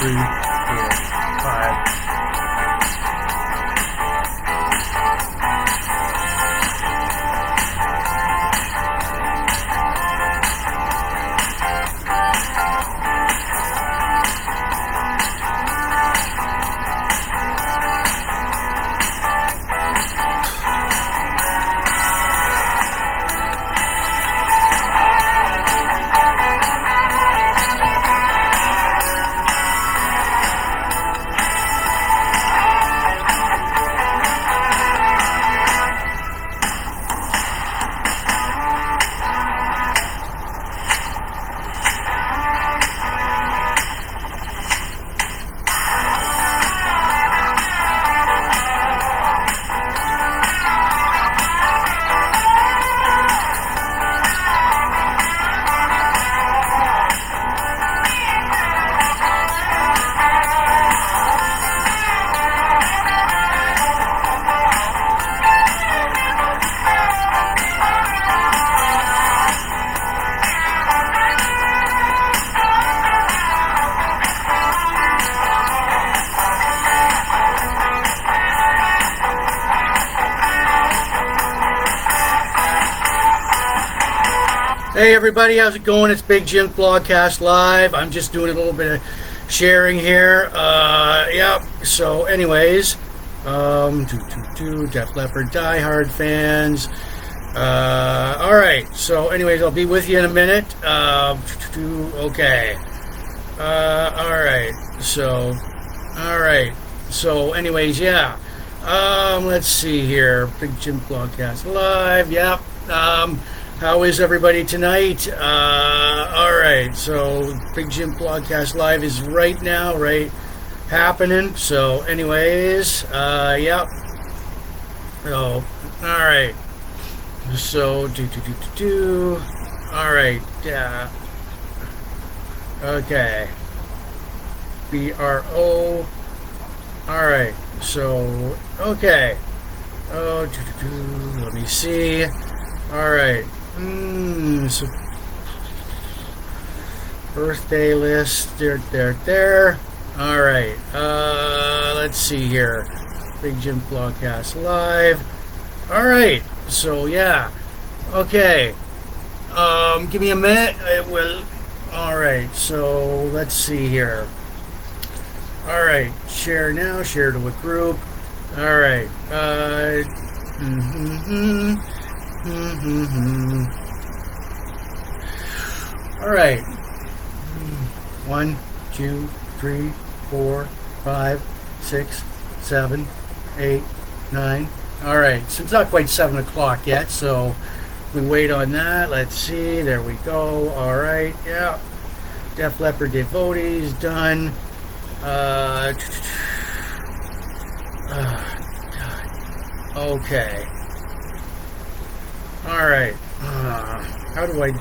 3, 4, 5. Hey everybody, how's it going? It's Big Jims Blogcast Live. I'm just doing a little bit of sharing here. So anyways, Def Leppard diehard fans. Alright, so anyways, I'll be with you in a minute. Okay. So anyways, yeah. Let's see here. Big Jims Blogcast Live. Yep. How is everybody tonight? Alright, so Big Jims Blogcast Live is right now, happening. So anyways, yep. Oh, alright. So, alright, yeah. Okay. BRO. Alright, so, okay. Oh, let me see. Alright. So birthday list, there. Alright, let's see here. Big Jims Blogcast Live. Alright, so yeah. Okay. Give me a minute. It will. Alright, so let's see here. Alright, share now, share to a group. Alright. Alright. 1, 2, 3, 4, 5, 6, 7, 8, 9. Alright, so it's not quite 7 o'clock yet, so we wait on that. Let's see, there we go. Alright, yeah. Def Leppard devotees done. Okay. Alright. How do I...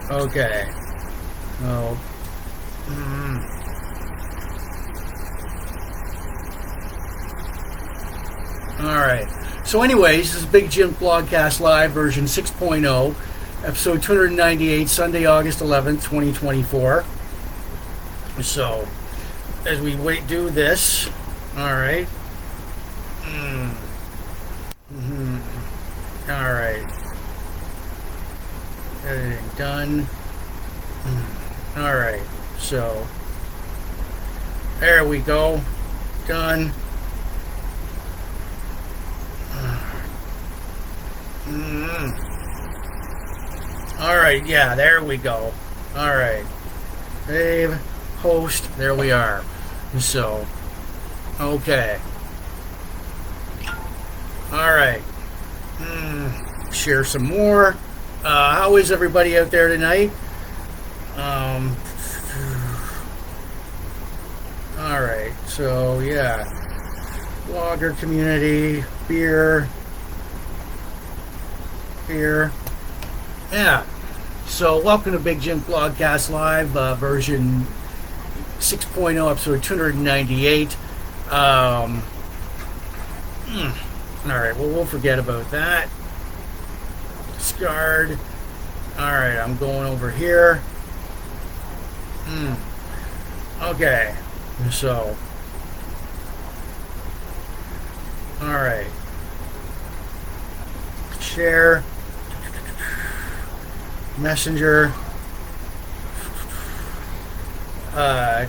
Okay. Oh. Alright. So anyways, this is Big Jims Blogcast Live version 6.0, episode 298, Sunday, August 11th, 2024. So, as we do this, alright. Alright. Editing done. Alright, so there we go. Done. Alright, yeah, there we go. Alright. Save, host, there we are. So, okay. Alright. Share some more. How is everybody out there tonight? Alright, so yeah. Blogger community, beer. Yeah. So welcome to Big Jims Blogcast Live, version 6.0, episode 298. Alright, well, we'll forget about that. Discard. Alright, I'm going over here. Okay. So, all right. Share. Messenger.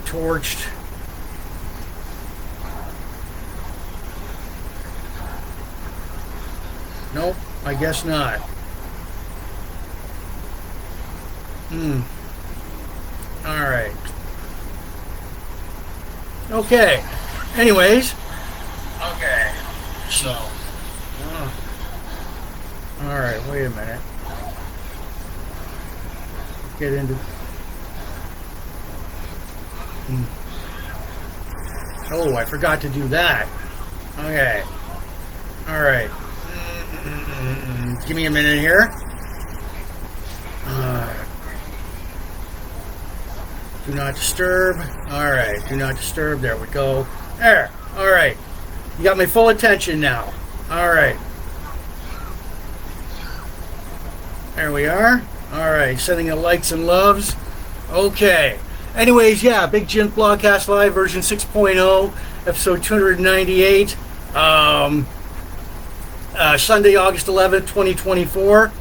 Torched. Nope, I guess not. Alright. Okay. Anyways. Okay. So. Alright, wait a minute. Get into. Oh, I forgot to do that. Okay. Alright. Give me a minute here. Do not disturb. Alright, do not disturb. There we go. There. Alright. You got my full attention now. Alright. There we are. Alright, sending the likes and loves. Okay. Anyways, yeah, Big Jims Blogcast Live version 6.0, episode 298. Sunday, August 11th, 2024.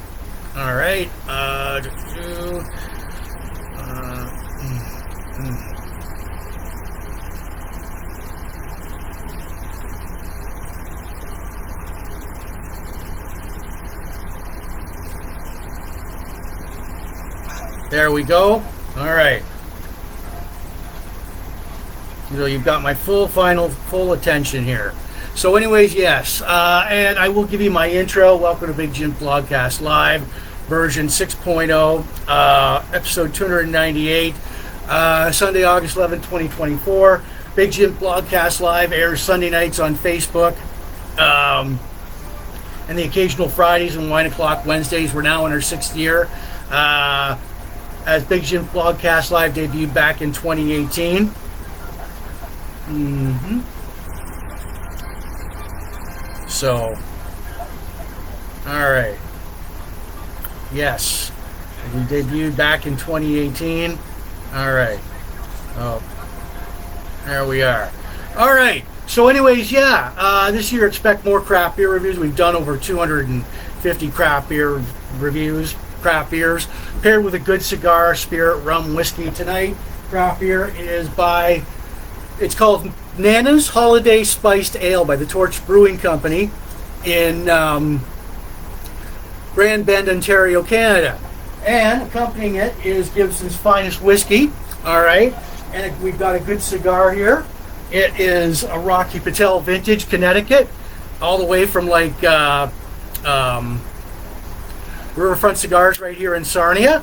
Alright. There we go. Alright. So you've got my full attention here. So anyways, yes, and I will give you my intro. Welcome to Big Jims Blogcast Live, version 6.0, episode 298, Sunday, August 11, 2024. Big Jims Blogcast Live airs Sunday nights on Facebook, and the occasional Fridays and 1 o'clock Wednesdays. We're now in our 6th year, as Big Jims Blogcast Live debuted back in 2018. So, alright. Yes. We debuted back in 2018. Alright. Oh. There we are. Alright. So anyways, yeah. This year expect more craft beer reviews. We've done over 250 craft beer reviews. Craft beers. Paired with a good cigar, spirit, rum, whiskey. Tonight, craft beer is by... It's called Nana's Holiday Spiced Ale by the Torch Brewing Company in Grand Bend, Ontario, Canada. And accompanying it is Gibson's Finest Whiskey. All right. And we've got a good cigar here. It is a Rocky Patel Vintage, Connecticut, all the way from like Riverfront Cigars right here in Sarnia.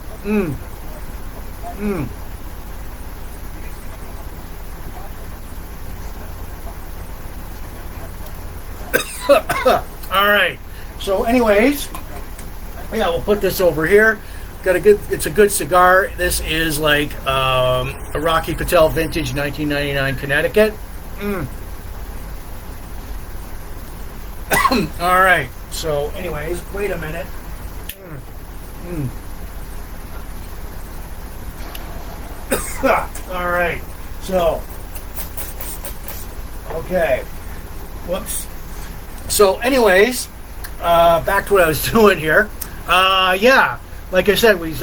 All right. So, anyways, yeah, we'll put this over here. It's a good cigar. This is like a Rocky Patel Vintage, 1999, Connecticut. All right. So, anyways, wait a minute. All right. So, okay. Whoops. So, anyways, back to what I was doing here. Yeah, like I said, we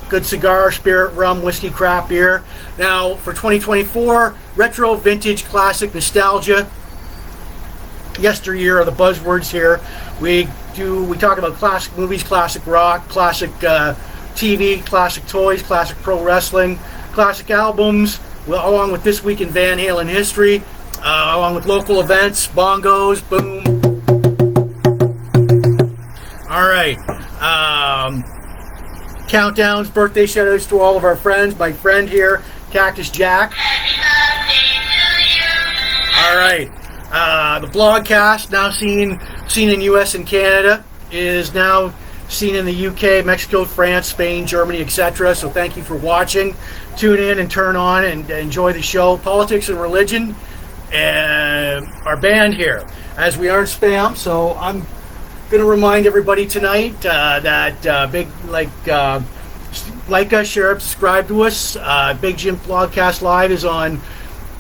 good cigar, spirit, rum, whiskey, craft beer. Now, for 2024, retro, vintage, classic, nostalgia. Yesteryear are the buzzwords here. We talk about classic movies, classic rock, classic TV, classic toys, classic pro wrestling, classic albums, along with This Week in Van Halen history. Along with local events, bongos, boom. All right. Countdowns, birthday shout-outs to all of our friends. My friend here, Cactus Jack. All right. The blogcast, now seen in U.S. and Canada, is now seen in the U.K., Mexico, France, Spain, Germany, etc. So thank you for watching. Tune in and turn on and enjoy the show. Politics and religion are banned here, as we aren't spam. So I'm going to remind everybody tonight that big, like, like us, share us, subscribe to us. Big Jim Blogcast Live is on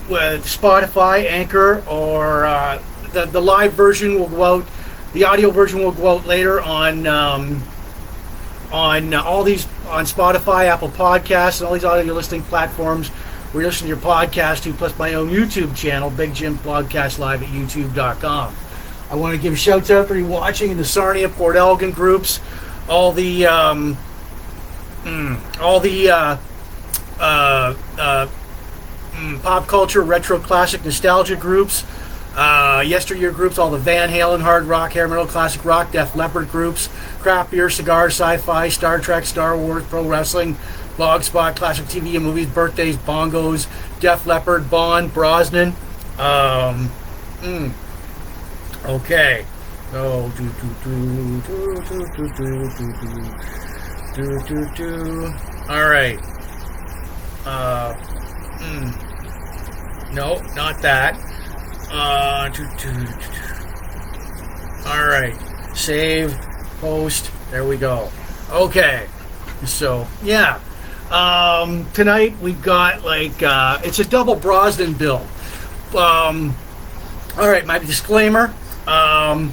Spotify, Anchor, or the live version will go out. The audio version will go out later on all these, on Spotify, Apple Podcasts, and all these audio listening platforms where you listen to your podcast to, plus my own YouTube channel, Big Jim Blogcast Live at youtube.com. I want to give shouts out for you watching in the Sarnia, Port Elgin groups, all the pop culture, retro, classic, nostalgia groups, yesteryear groups, all the Van Halen, hard rock, hair metal, classic rock, Def Leppard groups, craft beer, cigars, sci-fi, Star Trek, Star Wars, pro wrestling, Blogspot, classic TV and movies, birthdays, bongos, Def Leppard, Bond, Brosnan. Okay. Oh, all right. No, not that. All right. Save, post. There we go. Okay. So, yeah. Tonight we got it's a double Brosnan build. All right, my disclaimer. I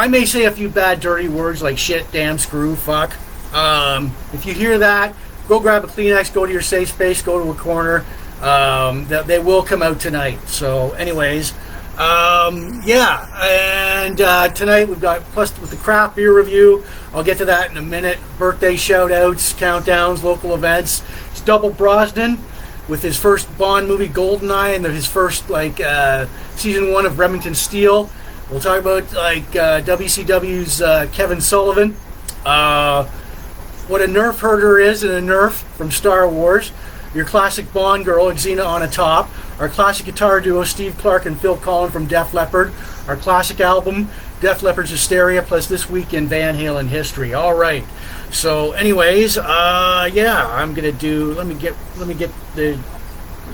may say a few bad, dirty words like shit, damn, screw, fuck. If you hear that, go grab a Kleenex, go to your safe space, go to a corner. They will come out tonight. So, anyways, yeah. And tonight we've got, plus with the craft beer review, I'll get to that in a minute. Birthday shout-outs, countdowns, local events. It's Double Brosnan with his first Bond movie, Goldeneye, and his first season 1 of Remington Steele. We'll talk about WCW's Kevin Sullivan, what a Nerf herder is and a Nerf from Star Wars, your classic Bond girl, Girl-Xenia, Onatopp, our classic guitar duo, Steve Clark and Phil Collen from Def Leppard, our classic album, Def Leppard's Hysteria, plus This Week in Van Halen History. All right. So, anyways, yeah, I'm gonna do. Let me get the.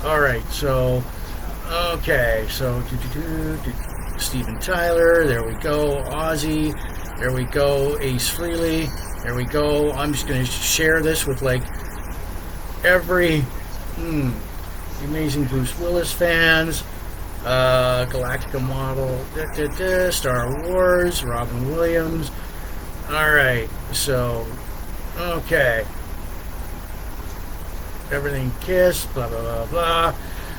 All right. So, okay. So, Steven Tyler. There we go. Ozzy. There we go. Ace Frehley. There we go. I'm just gonna share this with every amazing Bruce Willis fans. Galactica model. Star Wars. Robin Williams. All right. So. Okay. Everything Kiss, blah, blah, blah, blah.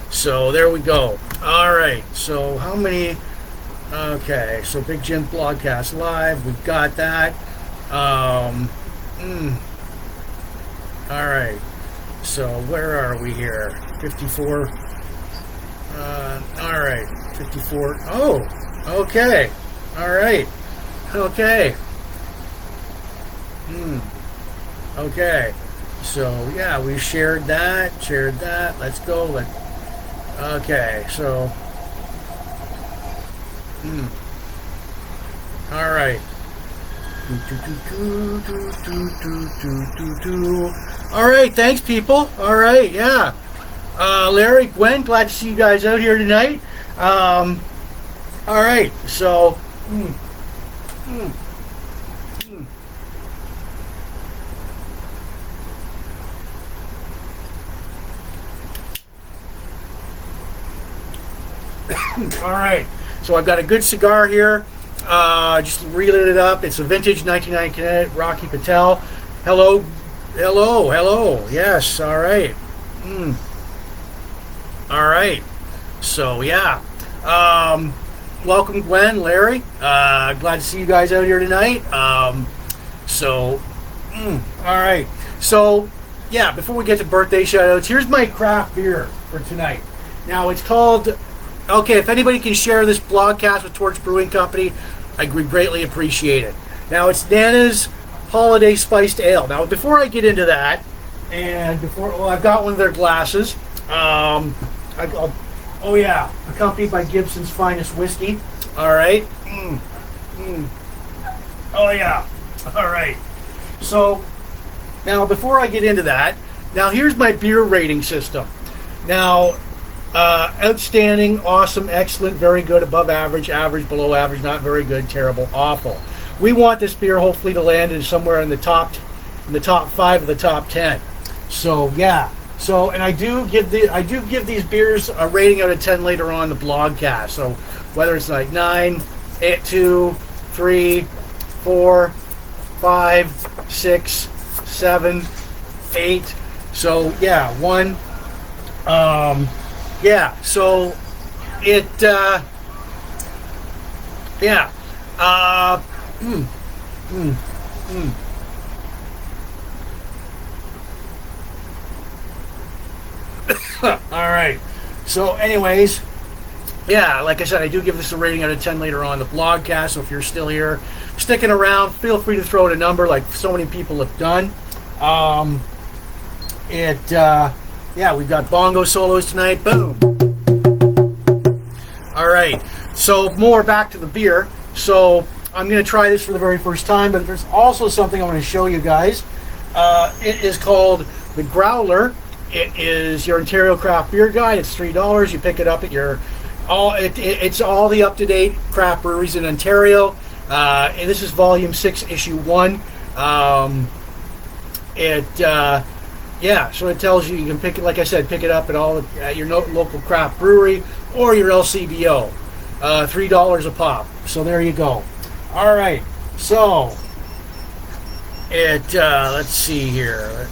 So, there we go. All right. So, how many... Okay. So, Big Jim Blogcast Live. We've got that. All right. So, where are we here? 54. All right. 54. Oh, okay. All right. Okay. Okay, so yeah, we shared that. Let's go. Okay, so, all right. All right, thanks, people. All right, yeah. Larry, Gwen, glad to see you guys out here tonight. All right, so. All right, so I've got a good cigar here. Just relit it up. It's a vintage 1990 Connecticut Rocky Patel. Hello. Yes. All right. All right. So yeah. Welcome, Gwen, Larry. Glad to see you guys out here tonight. So, all right. So yeah. Before we get to birthday shoutouts, here's my craft beer for tonight. Now it's called. Okay, if anybody can share this blogcast with Torch Brewing Company, I would greatly appreciate it. Now, it's Nana's Holiday Spiced Ale. Now, before I get into that, and I've got one of their glasses. Oh yeah, accompanied by Gibson's Finest Whiskey. All right. Oh yeah. All right. So, now before I get into that, now here's my beer rating system. Now, outstanding, awesome, excellent, very good, above average, average, below average, not very good, terrible, awful. We want this beer hopefully to land in somewhere in the top in the top 5 of the top 10. So yeah. So, and I do give these beers a rating out of 10 later on in the blogcast. So whether it's like 9, 8, 2, 3, 4, 5, 6, 7, 8. So yeah, 1. Yeah. So it. Yeah. All right. So, anyways, yeah, like I said, I do give this a rating out of 10 later on in the blogcast. So if you're still here, sticking around, feel free to throw out a number like so many people have done. Yeah, we've got bongo solos tonight. Boom. All right. So more back to the beer. So I'm going to try this for the very first time, but there's also something I want to show you guys. It is called the Growler. It is your Ontario Craft Beer Guide. It's $3. You pick it up at your it's all the up-to-date craft breweries in Ontario. And this is Volume 6, Issue 1. Yeah, so it tells you can pick it. Like I said, pick it up at your local craft brewery or your LCBO. $3 a pop. So there you go. All right. So let's see here.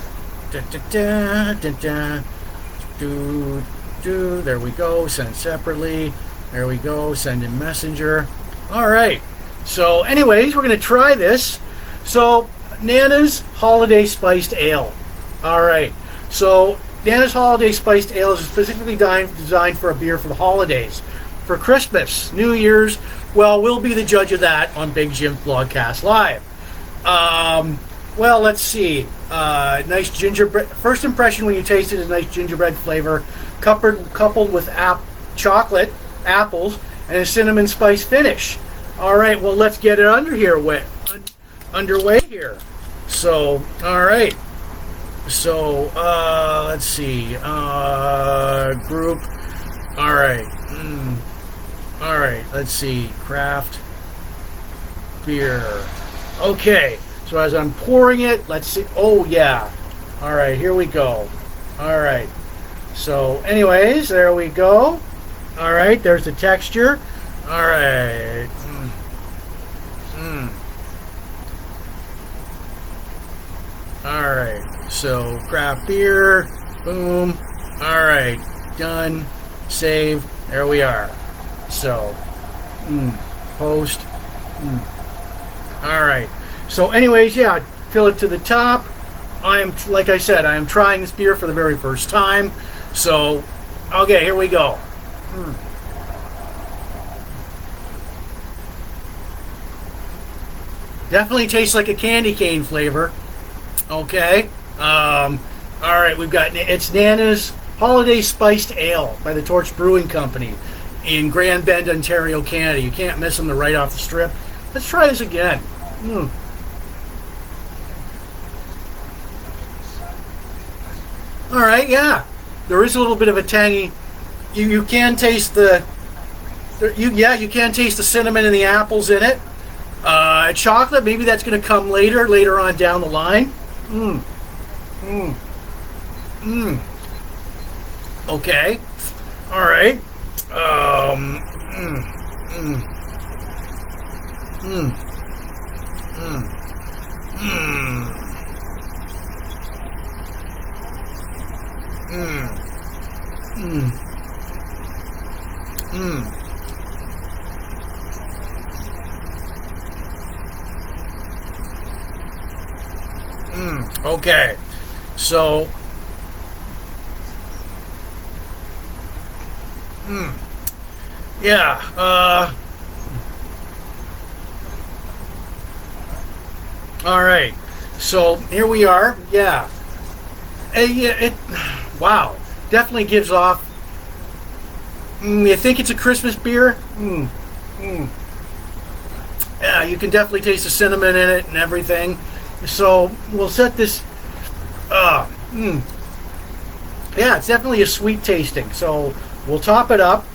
There we go. Send separately. There we go. Send in messenger. All right. So anyways, we're going to try this. So Nana's Holiday Spiced Ale. All right. So Nana's Holiday Spiced Ale is specifically designed for a beer for the holidays. For Christmas, New Year's, well, we'll be the judge of that on Big Jims Blogcast Live. Well, let's see. Nice gingerbread. First impression when you taste it is nice gingerbread flavor, coupled with chocolate, apples, and a cinnamon spice finish. All right, well, let's get it underway here. So, all right. So, let's see. Group. All right. All right, let's see. Craft beer. Okay. So as I'm pouring it, let's see. Oh, yeah. All right, here we go. All right. So anyways, there we go. All right, there's the texture. All right. All right. So craft beer. Boom. All right. Done. Save. There we are. So, post. All right. So anyways, yeah, fill it to the top. Like I said, I am trying this beer for the very first time. So, okay, here we go. Definitely tastes like a candy cane flavor. Okay. All right, it's Nana's Holiday Spiced Ale by the Torch Brewing Company in Grand Bend, Ontario, Canada. You can't miss them. They're right off the strip. Let's try this again. All right, yeah. There is a little bit of a tangy. You can taste you can taste the cinnamon and the apples in it. Chocolate, maybe that's going to come later on down the line. Okay. All right. Okay. So yeah, all right. So here we are. Yeah. Wow. Definitely gives off. You think it's a Christmas beer? Yeah, you can definitely taste the cinnamon in it and everything. So we'll set this. Yeah, it's definitely a sweet tasting. So we'll top it up.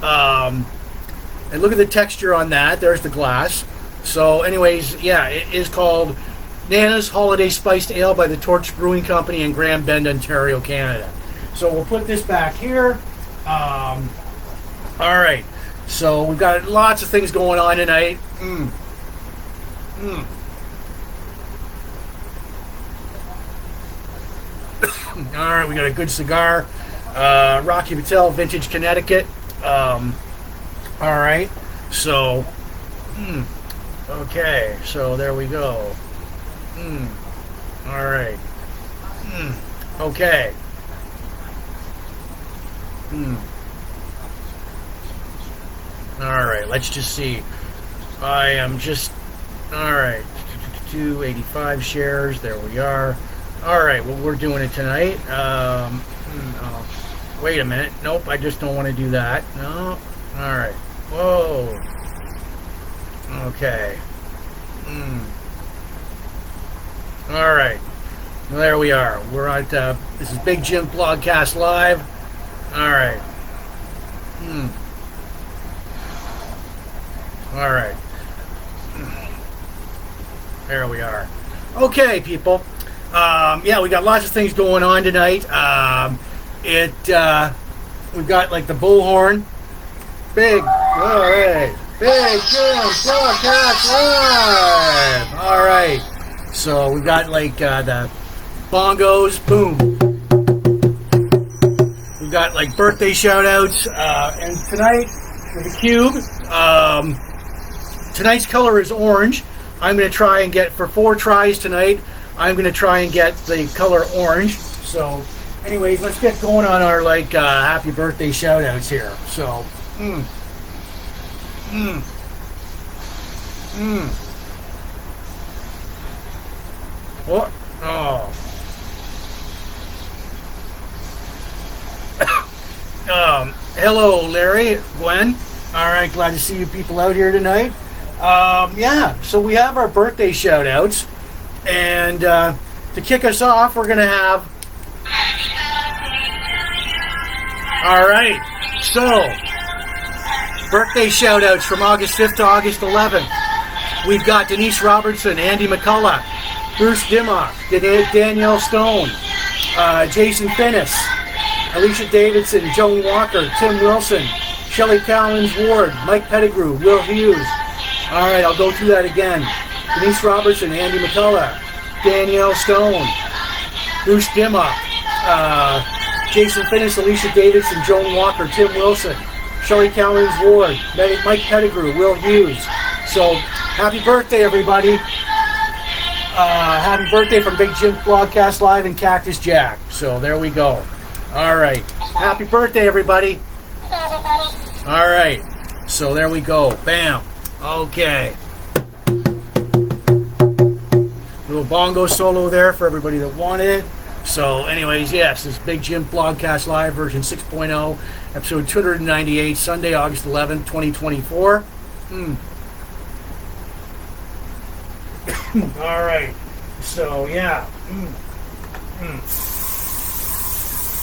And look at the texture on that. There's the glass. So anyways, yeah, it is called Nana's Holiday Spiced Ale by the Torch Brewing Company in Grand Bend, Ontario, Canada. So we'll put this back here. All right. So we've got lots of things going on tonight. All right, we got a good cigar. Rocky Patel, Vintage Connecticut. All right. So, okay. So there we go. All right. Okay. All right, let's just see. I am just, all right, 285 shares. There we are. All right, well, we're doing it tonight. Wait a minute. Nope, I just don't want to do that. No. All right. Whoa. Okay. All right. Well, there we are. We're at, this is Big Jims Blogcast Live. All right. All right. There we are. Okay, people. Yeah, we got lots of things going on tonight. We've got like the bullhorn. All right. Big Jims Blogcast Live. All right. So we got like the bongos. Boom. We got like birthday shout outs. And tonight with the cube, tonight's color is orange. I'm going to try and get, for 4 tries tonight, I'm going to try and get the color orange. So anyways, let's get going on our like happy birthday shout outs here. So What? Oh. Hello, Larry, Gwen. All right, glad to see you people out here tonight. Yeah, so we have our birthday shout-outs. And to kick us off, we're going to have... All right, so birthday shout-outs from August 5th to August 11th. We've got Denise Robertson, Andy McCullough, Bruce Dimmock, Danielle Stone, Jason Finnis, Alicia Davidson, Joan Walker, Tim Wilson, Shelley Collins Ward, Mike Pettigrew, Will Hughes. All right, I'll go through that again. Denise Robertson, Andy McCullough, Danielle Stone, Bruce Dimmock, Jason Finnis, Alicia Davidson, Joan Walker, Tim Wilson, Shelley Collins Ward, Mike Pettigrew, Will Hughes. So, happy birthday, everybody. Happy birthday from Big Jims Blogcast Live and Cactus Jack. So, there we go. All right. Happy birthday, everybody. All right. So, there we go. Bam. Okay. Little bongo solo there for everybody that wanted it. So, anyways, yes, this is Big Jims Blogcast Live version 6.0, episode 298, Sunday, August 11th, 2024. All right. So, yeah.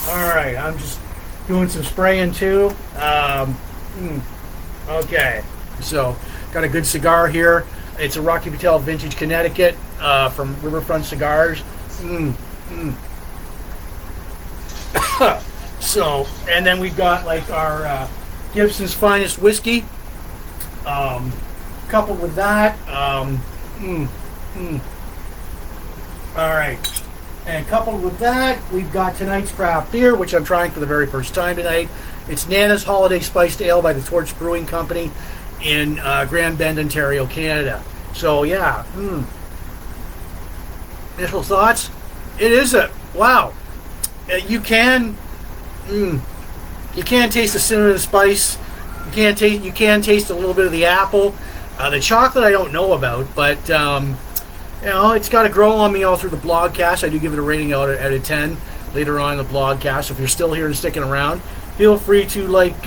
All right. I'm just doing some spraying, too. Okay. So, got a good cigar here. It's a Rocky Patel Vintage Connecticut from Riverfront Cigars. So, and then we've got like our Gibson's Finest Whiskey. Coupled with that, all right. And coupled with that, we've got tonight's craft beer, which I'm trying for the very first time tonight. It's Nana's Holiday Spiced Ale by the Torch Brewing Company in Grand Bend, Ontario, Canada. So, yeah. Initial thoughts? It is a, wow. You can taste the cinnamon spice. You can taste a little bit of the apple. The chocolate I don't know about, but you know, it's got to grow on me all through the blogcast. I do give it a rating out of 10 later on in the blogcast. So if you're still here and sticking around, feel free to like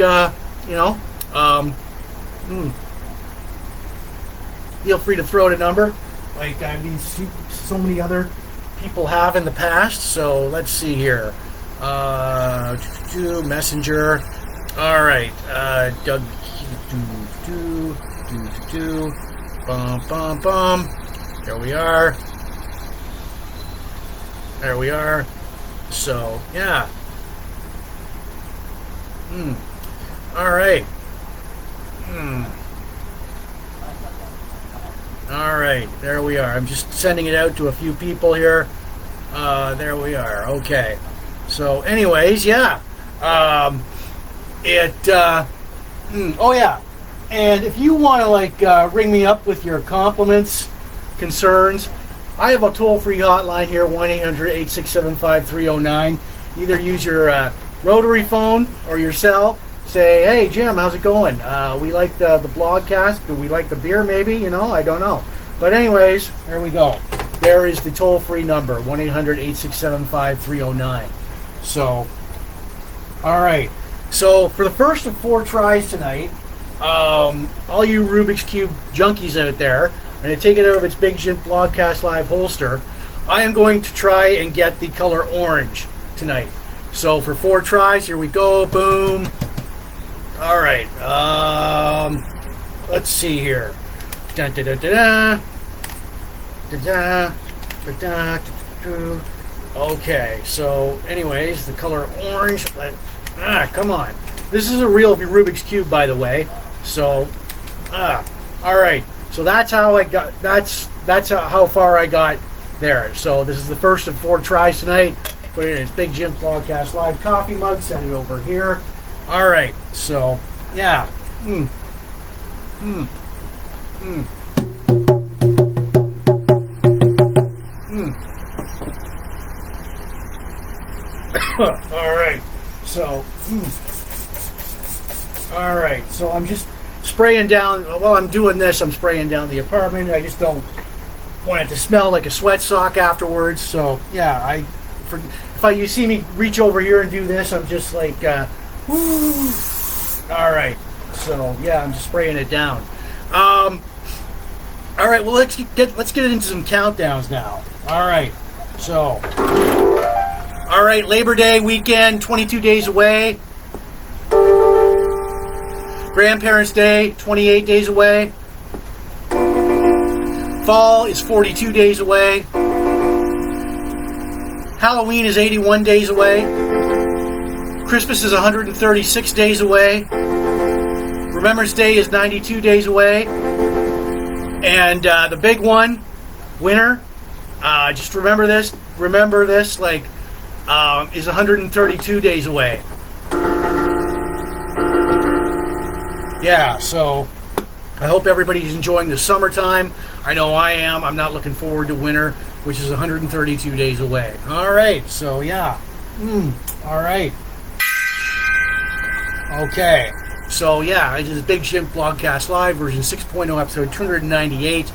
feel free to throw out a number, like I mean, so many other people have in the past. So let's see here. Messenger. All right. Doug. Bum. There we are. There we are. So, yeah. All right. All right. There we are. I'm just sending it out to a few people here. There we are. Okay. So, anyways, yeah. Oh, yeah. And if you want to, like, ring me up with your compliments, concerns, I have a toll-free hotline here, 1-800-867-5309. Either use your rotary phone or your cell. Say, hey, Jim, how's it going? We like the blogcast. Do we like the beer, maybe? You know, I don't know. But anyways, there we go. There is the toll-free number, 1-800-867-5309. So, all right. So, for the first of 4 tries tonight, all you Rubik's Cube junkies out there, I'm going to take it out of its Big Jim Blogcast Live holster. I am going to try and get the color orange tonight. So, for 4 tries, here we go. Boom. All right. Let's see here. Dun, da, da, da, da. Da, da, da, da, da. Okay. So, anyways, the color orange. Come on. This is a real Rubik's Cube, by the way. So, all right. So that's how I got. That's how far I got there. So this is the first of 4 tries tonight. Put it in its Big Jim Blogcast Live coffee mug. Send it over here. All right, so, yeah. All right, so, all right, so I'm just spraying down, while I'm doing this, I'm spraying down the apartment. I just don't want it to smell like a sweat sock afterwards, so, yeah, if you see me reach over here and do this, I'm just like, all right. So yeah, I'm just spraying it down. All right. Well, let's get it into some countdowns now. All right. So, all right. Labor Day weekend, 22 days away. Grandparents' Day, 28 days away. Fall is 42 days away. Halloween is 81 days away. Christmas is 136 days away. Remembrance Day is 92 days away. And the big one, winter, just remember this, like, is 132 days away. Yeah, so I hope everybody's enjoying the summertime. I know I am. I'm not looking forward to winter, which is 132 days away. All right, so yeah. All right. Okay, so yeah, this is Big Jim Blogcast Live, version 6.0, episode 298,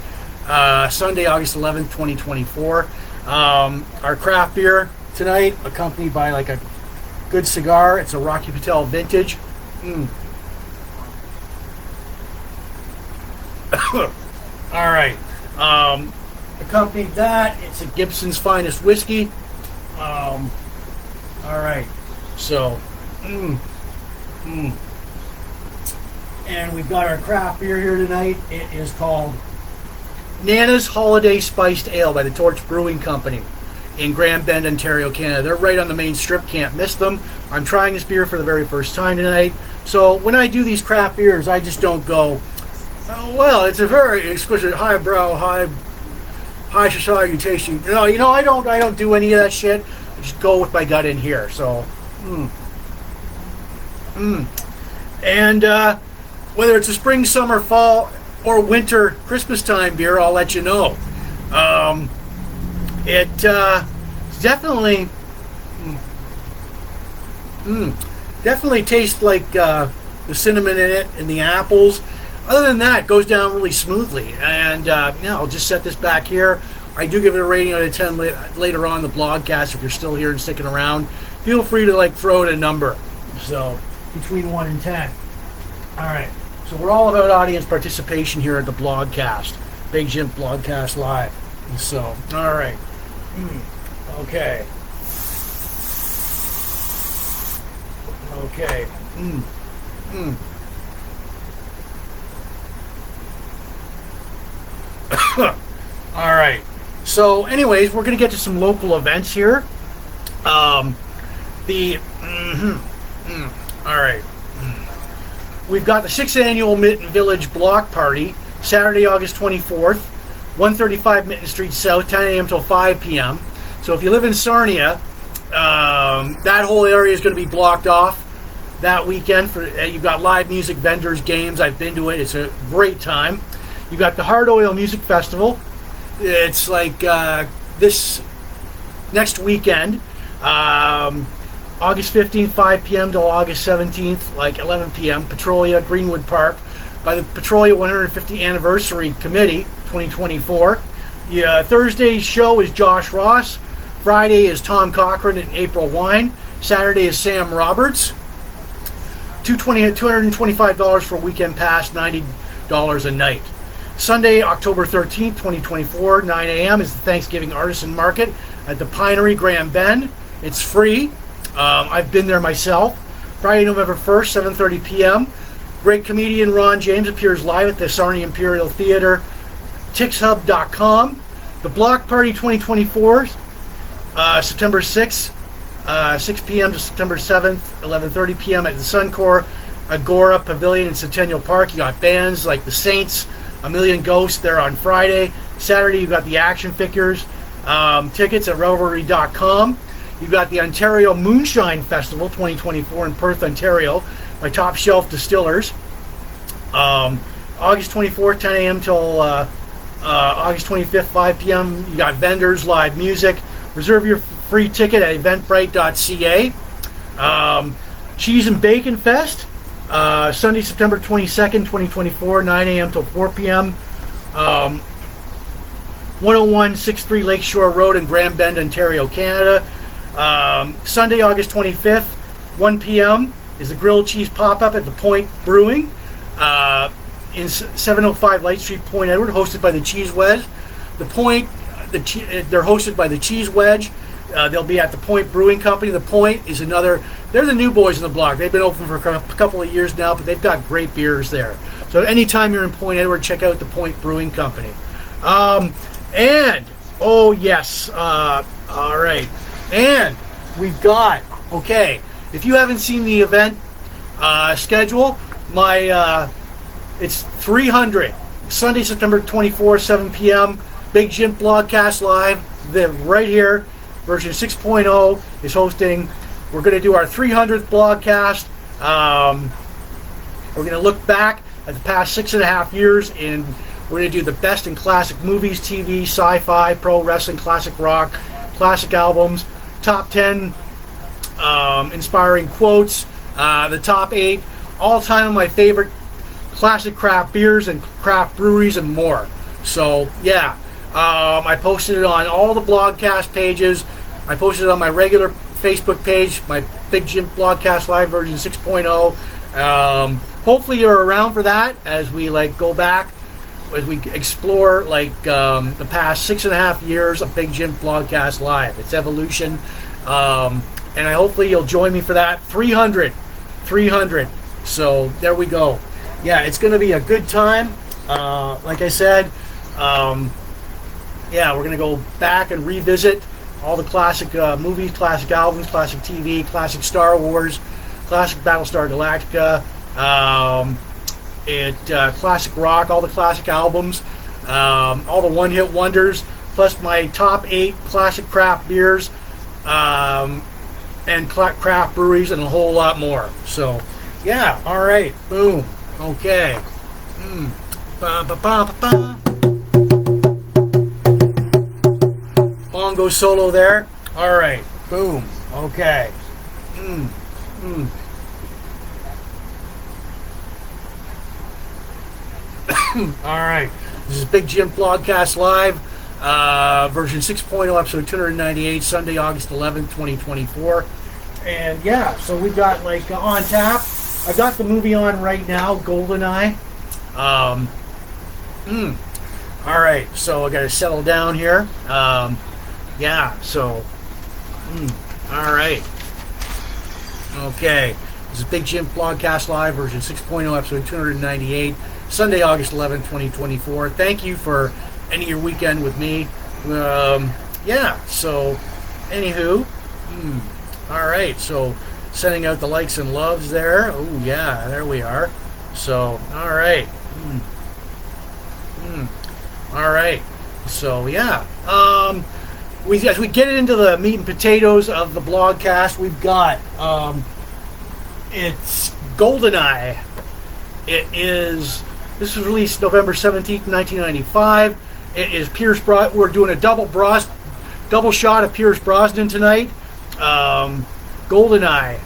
Sunday, August 11th, 2024. Our craft beer tonight, accompanied by like a good cigar. It's a Rocky Patel Vintage. All right. Accompanied that, it's a Gibson's Finest Whiskey. All right, so... And we've got our craft beer here tonight. It is called Nana's Holiday Spiced Ale by the Torch Brewing Company in Grand Bend, Ontario, Canada. They're right on the main strip. Can't miss them. I'm trying this beer for the very first time tonight. So when I do these craft beers, I just don't go, oh, well, it's a very exquisite, highbrow, high society tasting. I don't do any of that shit. I just go with my gut in here. So, And whether it's a spring, summer, fall, or winter Christmas time beer, I'll let you know. It definitely definitely tastes like the cinnamon in it and the apples. Other than that, it goes down really smoothly. And I'll just set this back here. I do give it a rating out of 10 later on in the blogcast. If you're still here and sticking around, feel free to throw it a number. So between 1 and 10. All right. So we're all about audience participation here at the blogcast, Big Jim Blogcast Live. So, all right. Okay. Okay. All right. So, anyways, we're going to get to some local events here. All right. We've got the 6th Annual Mitten Village Block Party, Saturday, August 24th, 135 Mitten Street South, 10 a.m. till 5 p.m. So if you live in Sarnia, that whole area is going to be blocked off that weekend. You've got live music, vendors, games. I've been to it. It's a great time. You've got the Hard Oil Music Festival. It's like this next weekend. August 15th, 5 p.m. till August 17th, like 11 p.m. Petrolia, Greenwood Park, by the Petrolia 150th Anniversary Committee, 2024. Thursday's show is Josh Ross. Friday is Tom Cochran and April Wine. Saturday is Sam Roberts. $225 for a weekend pass, $90 a night. Sunday, October 13th, 2024, 9 a.m. is the Thanksgiving Artisan Market at the Pinery, Grand Bend. It's free. I've been there myself. Friday, November 1st, 7:30 p.m. Great comedian Ron James appears live at the Sarnia Imperial Theater. TixHub.com. The Block Party 2024, September 6th, 6 p.m. to September 7th, 11:30 p.m. at the Suncor Agora Pavilion in Centennial Park. You got bands like the Saints, A Million Ghosts there on Friday. Saturday, you've got the Action Figures. Tickets at Revelry.com. You've got the Ontario Moonshine Festival 2024 in Perth, Ontario by Top Shelf Distillers. August 24th, 10 a.m. till August 25th, 5 p.m. You got vendors, live music. Reserve your free ticket at eventbrite.ca. Cheese and Bacon Fest, Sunday, September 22nd, 2024, 9 a.m. till 4 p.m. 10163 Lakeshore Road in Grand Bend, Ontario, Canada. Sunday, August 25th, 1 p.m. is the grilled cheese pop-up at the Point Brewing in 705 Light Street, Point Edward, hosted by the Cheese Wedge. They're hosted by the Cheese Wedge. They'll be at the Point Brewing Company. The Point is they're the new boys in the block. They've been open for a couple of years now, but they've got great beers there. So anytime you're in Point Edward, check out the Point Brewing Company. And, oh yes, all right. And we've got, if you haven't seen the event schedule, it's 300, Sunday, September 24th, 7 p.m., Big Jim Blogcast Live, right here, version 6.0 is hosting. We're going to do our 300th blogcast. We're going to look back at the past 6.5 years, and we're going to do the best in classic movies, TV, sci-fi, pro wrestling, classic rock, classic albums, top 10 inspiring quotes, the top 8 all-time of my favorite classic craft beers and craft breweries and more. So yeah, I posted it on all the blogcast pages. I posted it on my regular Facebook page, my Big Jim Blogcast Live version 6.0. Hopefully you're around for that as we go back, as we explore the past 6.5 years of Big Jim Blogcast Live, its evolution, and hopefully you'll join me for that. 300. So there we go. Yeah, it's going to be a good time. Like I said, we're going to go back and revisit all the classic movies, classic albums, classic TV, classic Star Wars, classic Battlestar Galactica, classic rock, all the classic albums, all the one-hit wonders, plus my top 8 classic craft beers, and craft breweries, and a whole lot more. So, yeah, all right, boom, okay. Bongo solo there. All right, boom, okay. All right, this is Big Jim Blogcast Live, version 6.0, episode 298, Sunday, August 11th, 2024. And yeah, so we got on tap. I got the movie on right now, GoldenEye. All right, so I got to settle down here. All right. Okay, this is Big Jim Blogcast Live, version 6.0, episode 298, Sunday, August 11th, 2024. Thank you for ending your weekend with me. Yeah, so, anywho, all right, so sending out the likes and loves there. Oh, yeah, there we are. So, all right. All right. So, yeah. As we get into the meat and potatoes of the blogcast, we've got, it's GoldenEye. This was released November 17th, 1995. It is we're doing a double shot of Pierce Brosnan tonight. GoldenEye.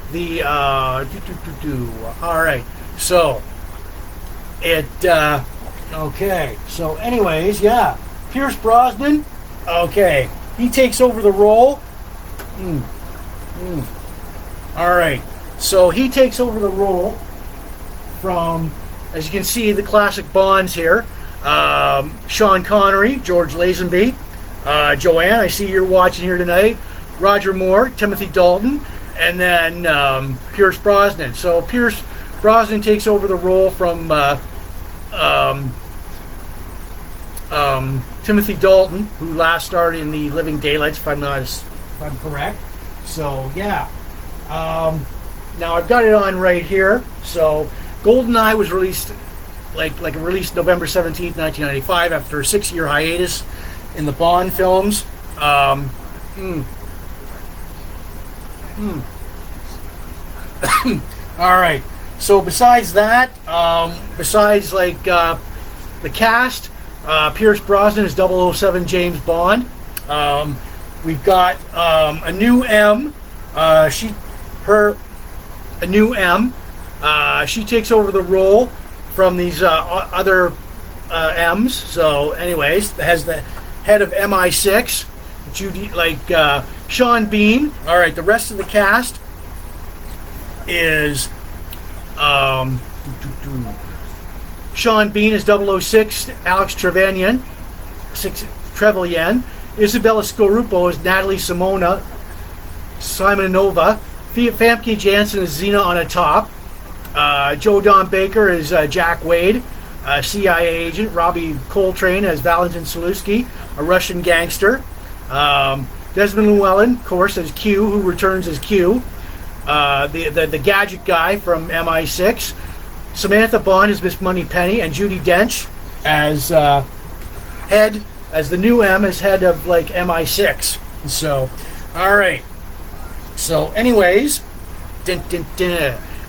All right. So, okay. So, anyways, yeah. Pierce Brosnan. Okay. He takes over the role. All right. So, he takes over the role from, as you can see, the classic Bonds here. Sean Connery, George Lazenby, Joanne, I see you're watching here tonight. Roger Moore, Timothy Dalton, and then Pierce Brosnan. So Pierce Brosnan takes over the role from Timothy Dalton, who last starred in The Living Daylights, if I'm correct. So yeah. Now I've got it on right here. So GoldenEye was released November 17th, 1995, after a 6-year hiatus in the Bond films. All right. So besides that, besides the cast, Pierce Brosnan is 007 James Bond. We've got a new M. A new M. She takes over the role from these other M's. So, anyways, has the head of MI6, Judy, Sean Bean. All right, the rest of the cast is Sean Bean is 006, Alex Trevelyan. Isabella Scoruppo is Natalie Simonova. Famke Janssen is Xena Onatopp. Joe Don Baker is Jack Wade, CIA agent. Robbie Coltrane as Valentin Saluski, a Russian gangster. Desmond Llewellyn, of course, as Q, who returns as Q. The gadget guy from MI6. Samantha Bond is Miss Moneypenny, and Judi Dench as the new M, as head of MI6. So, all right. So, anyways,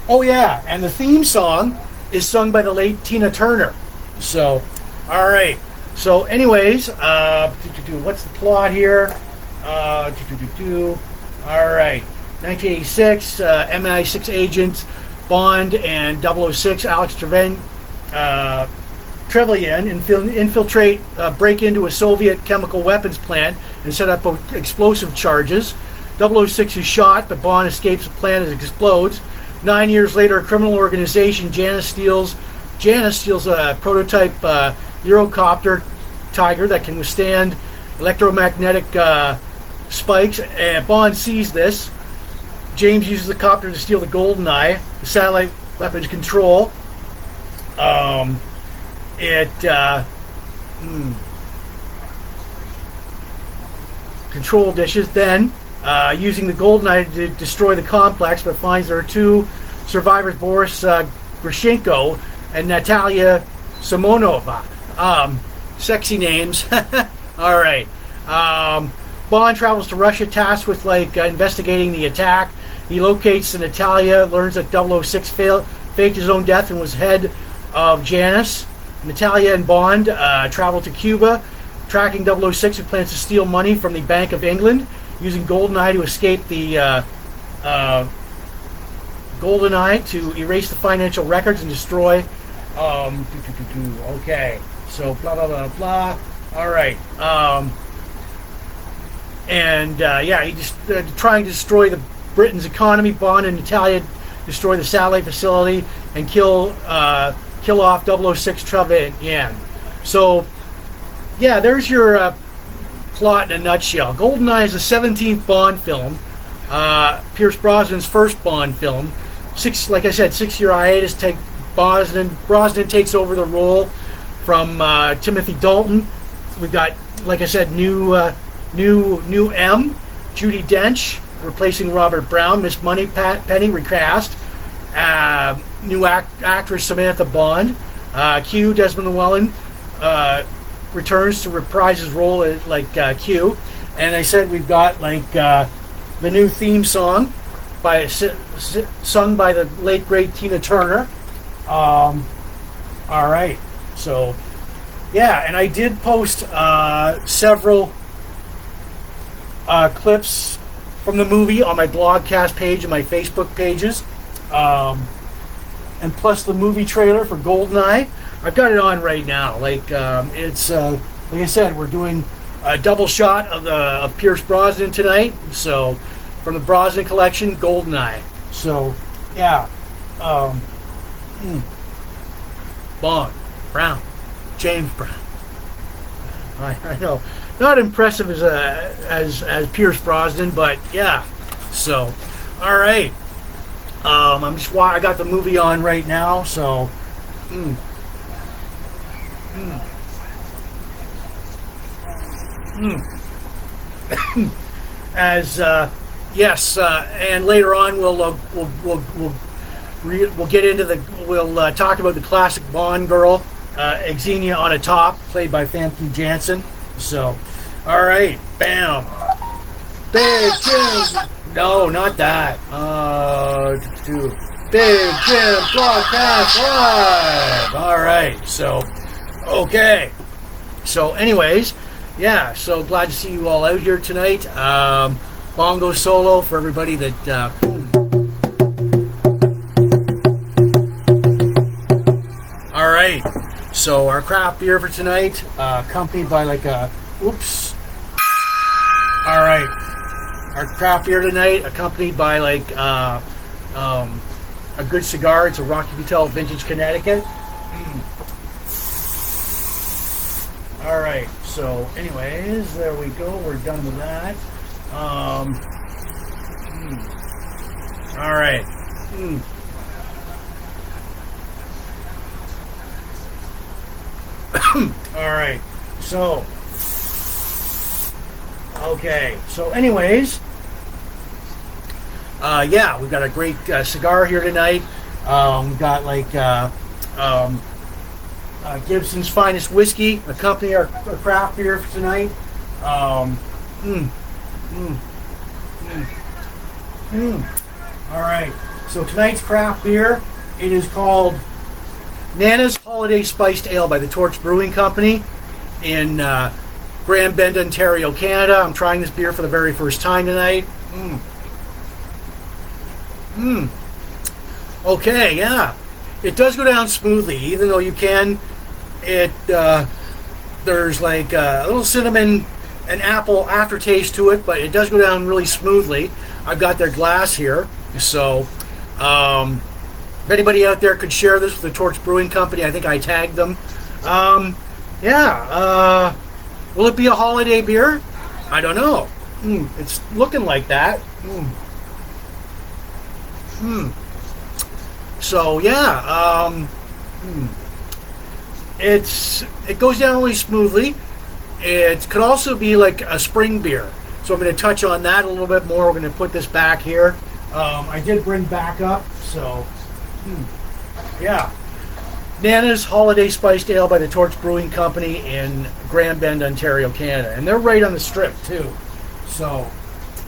oh yeah, and the theme song is sung by the late Tina Turner. So, all right. So, anyways, what's the plot here? All right. 1986, MI6 agents Bond and 006 Alex Trevelyan break into a Soviet chemical weapons plant and set up explosive charges. 006 is shot, but Bond escapes the plant as it explodes. 9 years later, a criminal organization, Janus steals a prototype Eurocopter Tiger that can withstand electromagnetic spikes, and Bond sees this. James uses the copter to steal the GoldenEye, the satellite weapons control. Control dishes. Then, using the GoldenEye to destroy the complex, but finds there are two survivors, Boris Grishenko and Natalia Simonova. Sexy names. All right. Bond travels to Russia, tasked with investigating the attack. He locates Natalia, learns that 006 faked his own death and was head of Janus. Natalia and Bond travel to Cuba, tracking 006, who plans to steal money from the Bank of England, using GoldenEye to escape the GoldenEye to erase the financial records and destroy. Okay, so blah blah blah blah. All right. He just trying to destroy Britain's economy. Bond and Natalia destroy the satellite facility and kill off 006 Trevelyan. So, yeah, there's your plot in a nutshell. GoldenEye is the 17th Bond film. Pierce Brosnan's first Bond film. 6-year hiatus. Brosnan takes over the role from Timothy Dalton. we've got, like I said, new M, Judi Dench replacing Robert Brown, Miss Moneypenny recast, new actress Samantha Bond, Q, Desmond Llewellyn returns to reprise his role as Q, and I said we've got the new theme song sung by the late great Tina Turner. All right, so yeah, and I did post several clips from the movie on my Blogcast page and my Facebook pages, and plus the movie trailer for Goldeneye. I've got it on right now. It's like I said, we're doing a double shot of Pierce Brosnan tonight. So from the Brosnan collection, Goldeneye. So yeah, Bond, Brown, James Brown. I know, not impressive as Pierce Brosnan, but yeah. So, all right. I got the movie on right now. So, yes, and later on we'll get into we'll talk about the classic Bond girl, Xenia Onatopp, played by Famke Janssen. So, all right, bam, Big Jim. No, not that. Big Jim Blogcast Live. All right, so okay. So, anyways, yeah. So glad to see you all out here tonight. Bongo solo for everybody that. All right. So our craft beer for tonight, accompanied by oops. All right. Our craft beer tonight, accompanied by a good cigar. It's a Rocky Patel Vintage Connecticut. All right. So, anyways, there we go. We're done with that. All right. All right. So, okay. So, anyways, yeah, we've got a great cigar here tonight. We've got Gibson's Finest Whiskey, accompany our craft beer for tonight. All right. So tonight's craft beer, it is called Nana's Holiday Spiced Ale by the Torch Brewing Company in Grand Bend, Ontario, Canada. I'm trying this beer for the very first time tonight. Okay, yeah. It does go down smoothly, even though you can. There's like a little cinnamon and apple aftertaste to it, but it does go down really smoothly. I've got their glass here, so if anybody out there could share this with the Torch Brewing Company, I think I tagged them. Yeah, will it be a holiday beer? I don't know. It's looking like that. So yeah, it goes down really smoothly. It could also be like a spring beer. So I'm going to touch on that a little bit more. We're going to put this back here. I did bring back up, so yeah. Nana's Holiday Spiced Ale by the Torch Brewing Company in Grand Bend, Ontario, Canada. And they're right on the strip, too. So,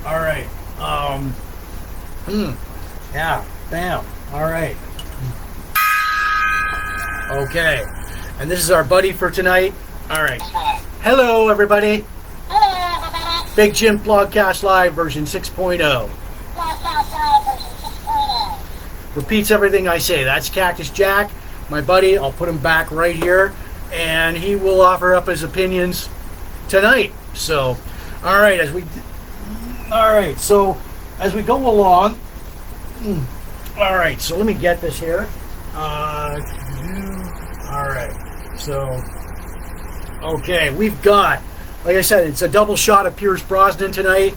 all right. Yeah, bam. All right. Okay. And this is our buddy for tonight. All right. Hello, everybody. Hello, everybody. Big Jim Blogcast Live version 6.0. Repeats everything I say. That's Cactus Jack, my buddy. I'll put him back right here, and he will offer up his opinions tonight. So, all right, so as we go along, all right, so let me get this here. All right, so okay, we've got, like I said, it's a double shot of Pierce Brosnan tonight.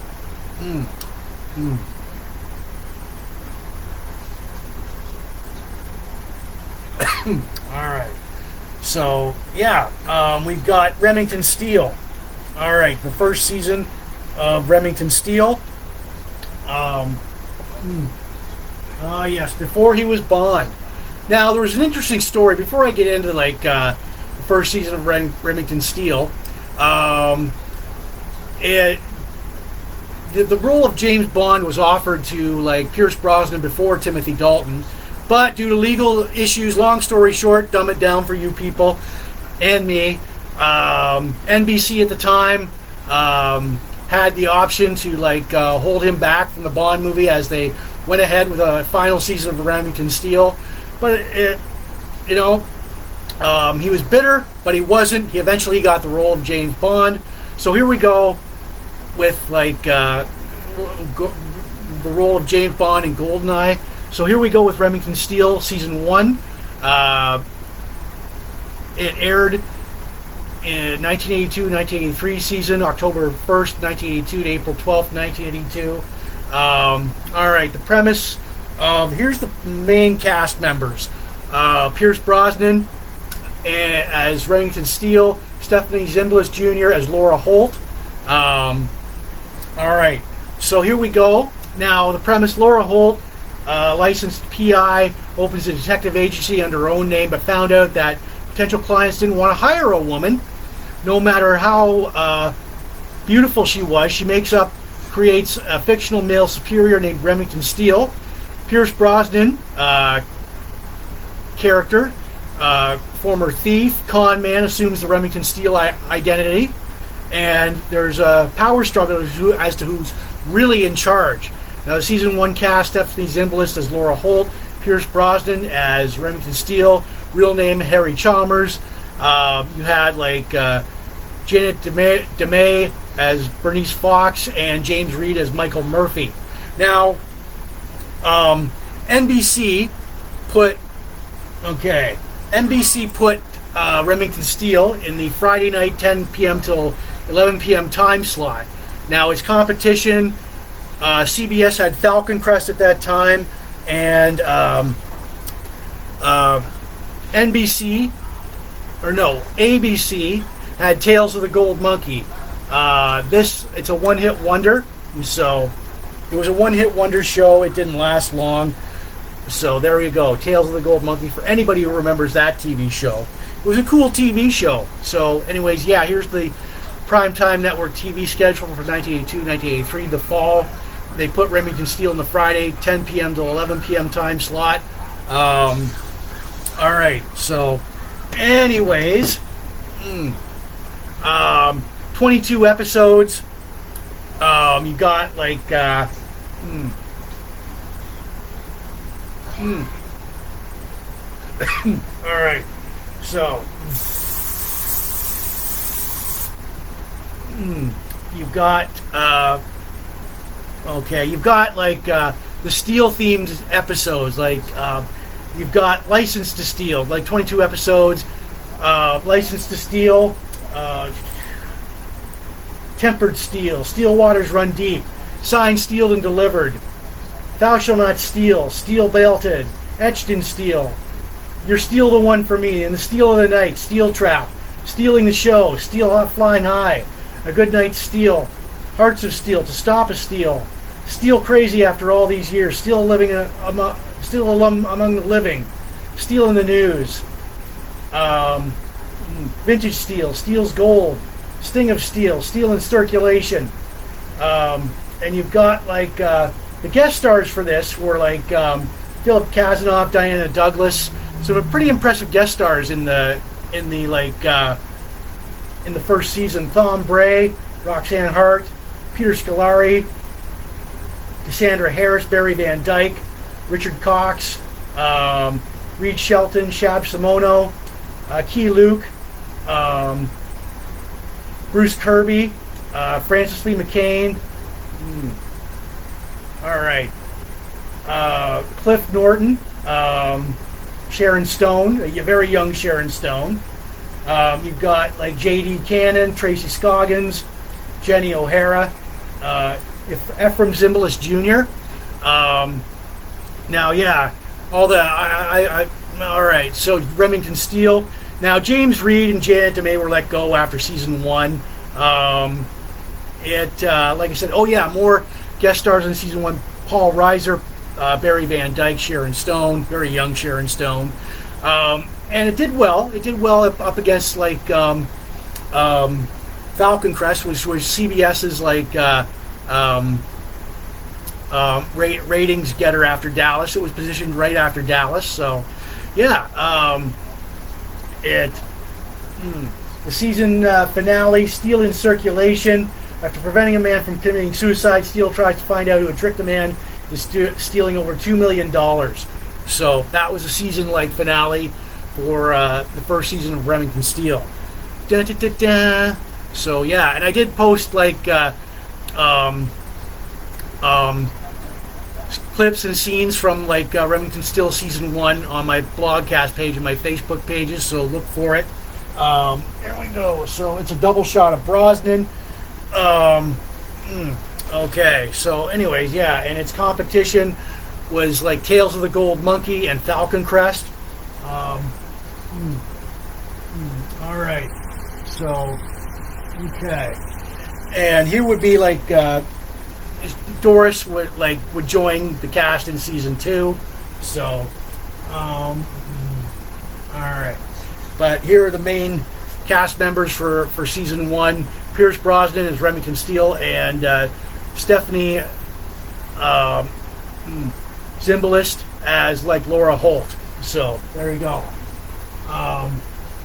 All right. So, yeah, we've got Remington Steele. All right, the first season of Remington Steele. Yes, before he was Bond. Now, there was an interesting story before I get into like the first season of Remington Steele. The role of James Bond was offered to like Pierce Brosnan before Timothy Dalton, but due to legal issues, long story short, dumb it down for you people and me. NBC at the time had the option to like hold him back from the Bond movie as they went ahead with a final season of Remington Steele, but he was bitter, but he wasn't. He eventually got the role of James Bond. So here we go with like the role of James Bond in Goldeneye. So here we go with Remington Steele season 1. It aired in 1982-1983 season, October 1st, 1982 to April 12th, 1982. All right, the premise. Here's the main cast members. Pierce Brosnan as Remington Steele, Stephanie Zimbalist Jr. as Laura Holt. All right, so here we go. Now, the premise, Laura Holt, licensed PI, opens a detective agency under her own name, but found out that potential clients didn't want to hire a woman. No matter how beautiful she was, she creates a fictional male superior named Remington Steele. Pierce Brosnan, character, former thief, con man, assumes the Remington Steele identity, and there's a power struggle as to who's really in charge. Now, the season 1 cast: Stephanie Zimbalist as Laura Holt, Pierce Brosnan as Remington Steele, real name Harry Chalmers. You had like Janet DeMay as Bernice Fox and James Reed as Michael Murphy. Now, NBC put Remington Steele in the Friday night 10 p.m. till 11 p.m. time slot. Now, its competition, CBS had Falcon Crest at that time, and ABC had Tales of the Gold Monkey. It's a one-hit wonder, so it was a one-hit wonder show. It didn't last long. So there you go, Tales of the Gold Monkey, for anybody who remembers that TV show. It was a cool TV show. So anyways, yeah, here's the primetime network TV schedule for 1982-1983, the fall. They put Remington Steele in the Friday 10 p.m. to 11 p.m. time slot. All right, so anyways, 22 episodes. You got like all right, so you've got you've got like the Steele themed episodes, like you've got License to Steal, like 22 episodes. License to Steal, Tempered Steel, Steel Waters Run Deep, Signed, Sealed, and Delivered, Thou Shalt Not Steal, Steel Belted, Etched in Steel, You're Steel the One for Me, and The Steel of the Night, Steel Trap, Stealing the Show, Steel Flying High, A Good Night's Steel, Hearts of Steel, To Stop a Steal, Steel Crazy After All These Years, Still among the Living, Steel in the News, Vintage Steel, Steel's Gold, Sting of Steel, Steel in Circulation, and you've got like the guest stars for this were like Philip Kazanoff, Diana Douglas, so pretty impressive guest stars in the first season. Thom Bray, Roxanne Hart, Peter Scolari, Cassandra Harris, Barry Van Dyke, Richard Cox, Reed Shelton, Shab Simono, Key Luke, Bruce Kirby, Francis Lee McCain. All right. Cliff Norton, Sharon Stone, a very young Sharon Stone. You've got like J.D. Cannon, Tracy Scoggins, Jenny O'Hara, Ephraim Zimbalist Jr. Now, yeah, all right. So Remington Steele, Now, James Reed and Janet DeMay were let go after season 1. Like I said, more guest stars in season 1. Paul Reiser, Barry Van Dyke, Sharon Stone, very young Sharon Stone. And it did well. It did well up against Falcon Crest, which was CBS's ratings getter after Dallas. It was positioned right after Dallas. So, yeah. The season finale, Steele in circulation. After preventing a man from committing suicide, Steele tries to find out who had tricked the man into stealing over $2 million. So that was a season finale for the first season of Remington Steele. Da, da, da, da. So yeah, and I did post clips and scenes from Remington Steele season 1 on my blogcast page and my Facebook pages. So look for it. There we go. So it's a double shot of Brosnan. Okay. So anyways, yeah, and its competition was Tales of the Gold Monkey and Falcon Crest. All right. So okay, and here would be Doris would join the cast in season 2. So all right, but here are the main cast members for season 1. Pierce Brosnan as Remington Steele, and Stephanie Zimbalist as Laura Holt. So there you go. All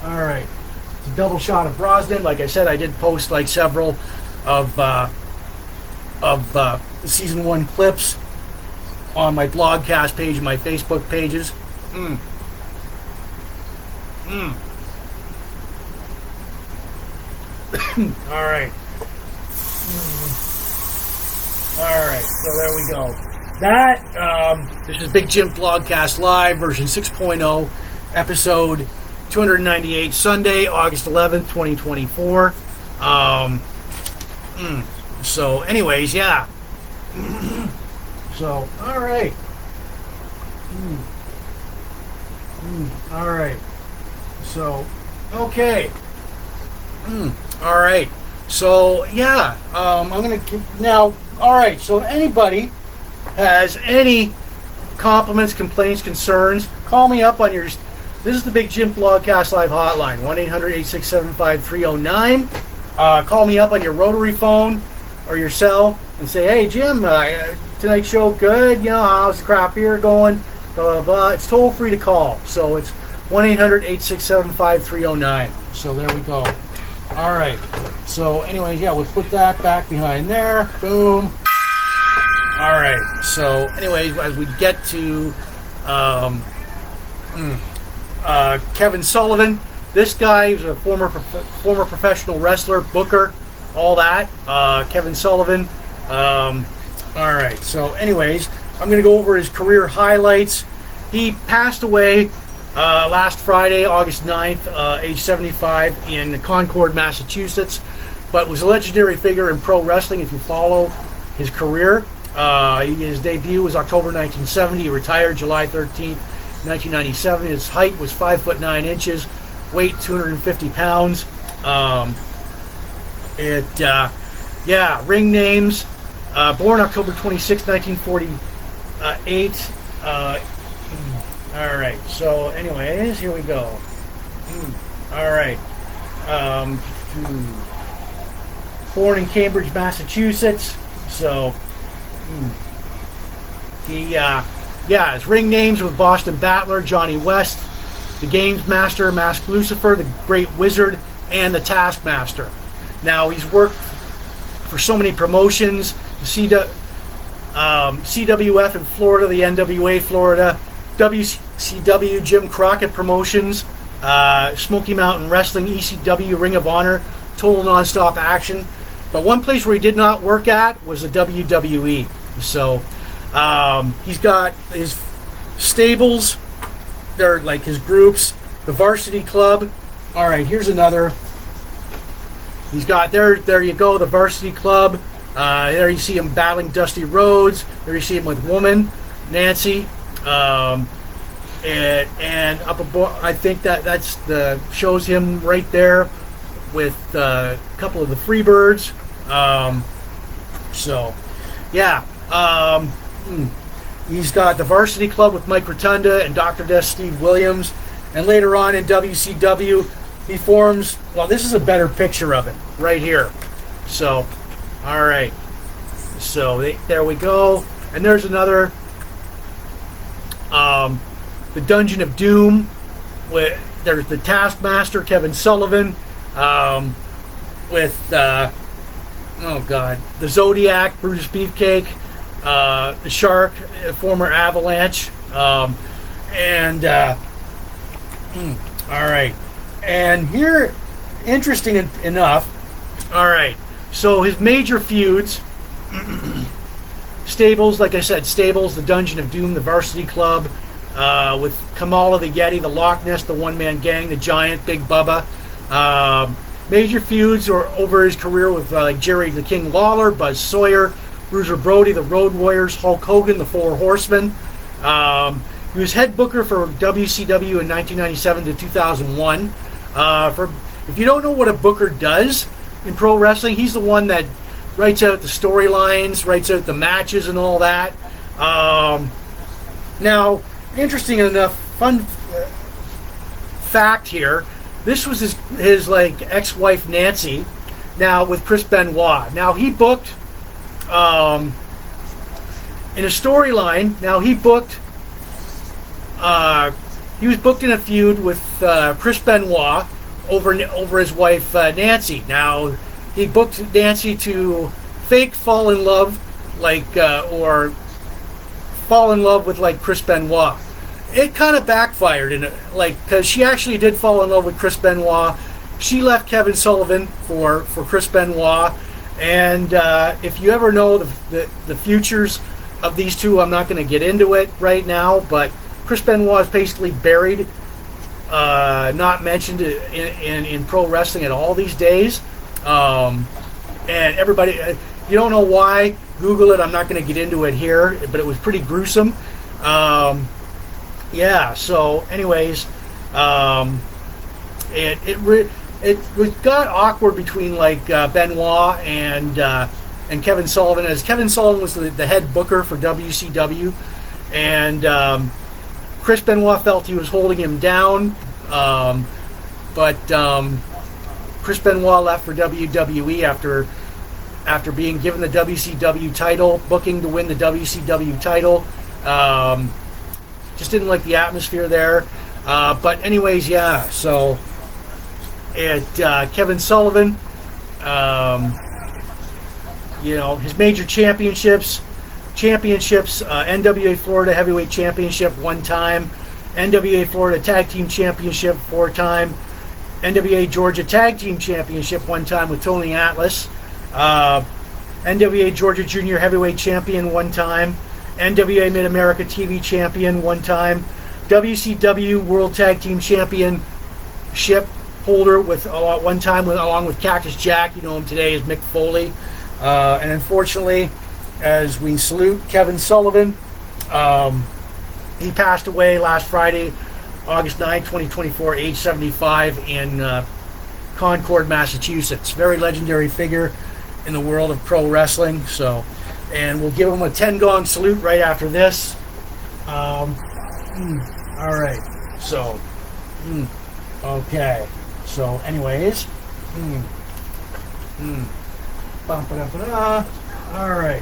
right, it's a double shot of Brosnan. Like I said, I did post several of season 1 clips on my blogcast page and my Facebook pages. All right. All right, so there we go. This is Big Jim Blogcast Live, version 6.0, episode 298, Sunday, August 11th, 2024. So, anyways, yeah. So, all right. All right. So, okay. All right. So, yeah. I'm going to now. All right. So, anybody has any compliments, complaints, concerns, call me up on your. This is the Big Jim Blogcast Live hotline, 1-800-867-5309. Call me up on your rotary phone or your cell and say, hey, Jim, tonight's show good? How's the crap beer going? Blah, blah, blah. It's toll free to call. So it's 1-800-867-5309. So there we go. All right. So anyways, yeah, we'll put that back behind there. Boom. All right. So anyways, as we get to Kevin Sullivan, this guy is a former professional wrestler, booker, all that. Kevin Sullivan. All right. So anyways, I'm going to go over his career highlights. He passed away last Friday, August 9th, age 75, in Concord, Massachusetts, but was a legendary figure in pro wrestling if you follow his career. His debut was October 1970. He retired July 13th, 1997. His height was 5'9", weight 250 pounds. Ring names. Born October 26, 1948. All right. So, anyways, here we go. All right. Born in Cambridge, Massachusetts. So, his ring names were Boston Battler, Johnny West, the Games Master, Masked Lucifer, the Great Wizard, and the Taskmaster. Now, he's worked for so many promotions: the CWF in Florida, the NWA Florida, WCW Jim Crockett Promotions, Smoky Mountain Wrestling, ECW, Ring of Honor, Total Nonstop Action. But one place where he did not work at was the WWE. So he's got his stables. They're like his groups. The Varsity Club. All right, here's another. He's got there you go, the Varsity Club. There you see him battling Dusty Rhodes. There you see him with Woman, Nancy. and up above, I think that's the shows him right there with a couple of the Freebirds. So, yeah. He's got the Varsity Club with Mike Rotunda and Dr. Death Steve Williams. And later on in WCW, he forms, well, this is a better picture of it right here. So, all right. So, there we go. And there's another, the Dungeon of Doom. There's the Taskmaster, Kevin Sullivan, with, oh God, the Zodiac, Brutus Beefcake, the Shark, former Avalanche, all right. And here, interesting enough, all right, so his major feuds, stables, like I said, stables, the Dungeon of Doom, the Varsity Club, with Kamala the Yeti, the Loch Ness, the One Man Gang, the Giant, Big Bubba. Major feuds or over his career with like Jerry the King Lawler, Buzz Sawyer, Bruiser Brody, the Road Warriors, Hulk Hogan, the Four Horsemen. He was head booker for WCW in 1997 to 2001. If you don't know what a booker does in pro wrestling, he's the one that writes out the storylines, writes out the matches and all that. Now, interesting enough, fun fact here, this was his like ex-wife Nancy, now with Chris Benoit. Now he booked in a storyline. Now he was booked in a feud with Chris Benoit over his wife Nancy. Now he booked Nancy to fake fall in love, or fall in love with like Chris Benoit. It kind of backfired, because she actually did fall in love with Chris Benoit. She left Kevin Sullivan for Chris Benoit, and if you ever know the futures of these two, I'm not going to get into it right now, but Chris Benoit is basically buried, not mentioned in pro wrestling at all these days. And everybody, you don't know why, Google it. I'm not going to get into it here, but it was pretty gruesome. Yeah, so anyways, it got awkward between Benoit and Kevin Sullivan, as Kevin Sullivan was the head booker for WCW, and Chris Benoit felt he was holding him down, but Chris Benoit left for WWE after being given the WCW title, booking to win the WCW title. Just didn't like the atmosphere there. But anyways, yeah, so Kevin Sullivan, his major championships, NWA Florida Heavyweight Championship 1 time, NWA Florida Tag Team Championship 4 time, NWA Georgia Tag Team Championship 1 time with Tony Atlas, NWA Georgia Junior Heavyweight Champion 1 time, NWA Mid-America TV Champion 1 time, WCW World Tag Team Championship holder with 1 time along with Cactus Jack. You know him today as Mick Foley. And unfortunately, as we salute Kevin Sullivan, he passed away last Friday, August 9, 2024, age 75 in Concord, Massachusetts. Very legendary figure in the world of pro wrestling. So, and we'll give him a 10 gong salute right after this. All right. So, okay. So, anyways, all right.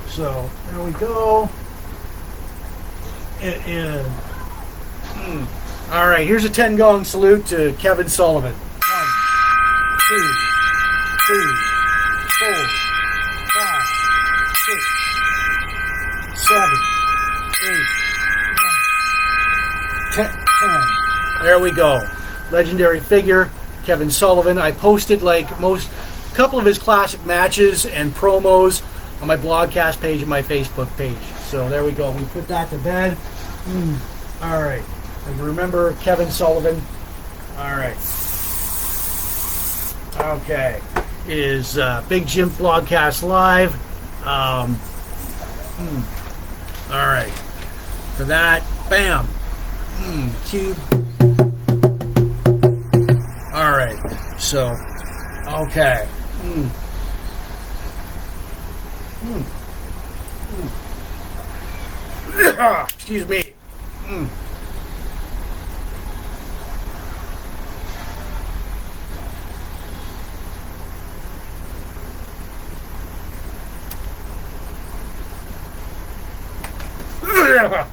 So there we go. It is. All right. Here's a 10 gong salute to Kevin Sullivan. 1, 2, 3, 4, 5, 6, 7, 8, 9, 10. There we go. Legendary figure, Kevin Sullivan. I posted a couple of his classic matches and promos on my Blogcast page and my Facebook page. So there we go. We put that to bed. All right. And remember Kevin Sullivan. All right. Okay. It is Big Jims Blogcast Live. All right. For that, bam. Cube. All right. So, okay. Excuse me.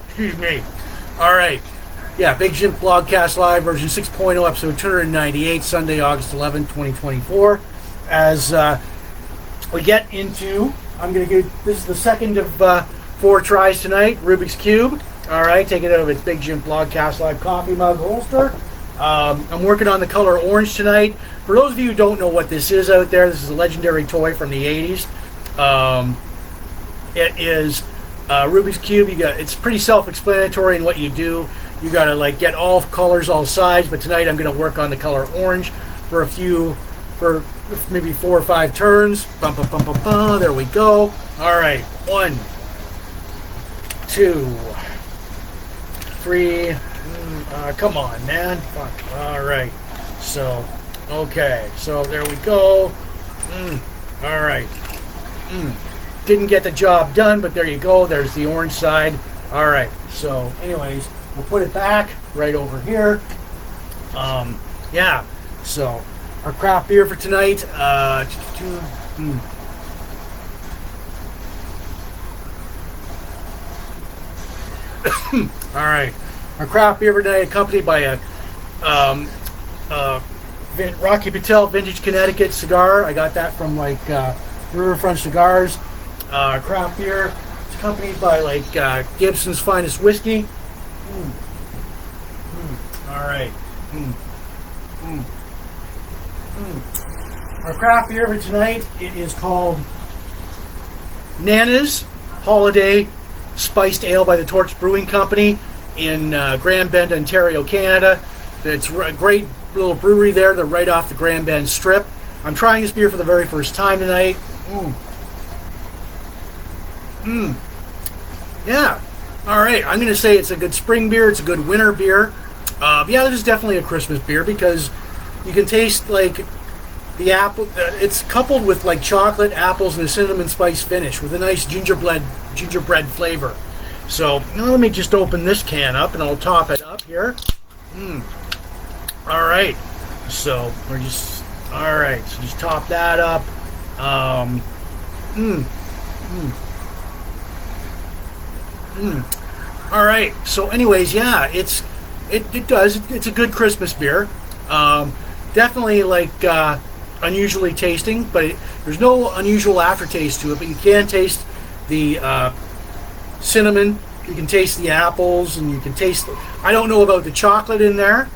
Excuse me. All right. Yeah, Big Jim Blogcast Live, version 6.0, episode 298, Sunday, August 11, 2024. As we get into, this is the second of 4 tries tonight, Rubik's Cube. All right, take it out of its Big Jim Blogcast Live coffee mug holster. I'm working on the color orange tonight. For those of you who don't know what this is out there, this is a legendary toy from the 80s. It is Rubik's Cube. It's pretty self-explanatory in what you do. You gotta like get all colors, all sides. But tonight I'm gonna work on the color orange for maybe 4 or 5 turns. Bum, bum, bum, bum, bum. There we go. All right, 1, 2, 3. Come on, man. Fuck. All right. So, okay. So there we go. All right. Didn't get the job done, but there you go. There's the orange side. All right. So, anyways, we'll put it back right over here. Yeah. So, our craft beer for tonight. All right. Our craft beer for tonight, accompanied by a Rocky Patel Vintage Connecticut cigar. I got that from like Riverfront Cigars. Craft beer. It's accompanied by like Gibson's Finest Whiskey. All right. Our craft beer for tonight, it is called Nana's Holiday Spiced Ale by the Torch Brewing Company in Grand Bend, Ontario, Canada. It's a great little brewery there. They're right off the Grand Bend Strip. I'm trying this beer for the very first time tonight. Yeah. All right. I'm going to say it's a good spring beer. It's a good winter beer. Yeah, this is definitely a Christmas beer because you can taste like the apple. It's coupled with like chocolate, apples, and a cinnamon spice finish with a nice gingerbread flavor. So let me just open this can up and I'll top it up here. All right. So we're just all right. So just top that up. All right. So, anyways, yeah, it's a good Christmas beer. Definitely like unusually tasting, but there's no unusual aftertaste to it. But you can taste the cinnamon. You can taste the apples, and you can taste. I don't know about the chocolate in there.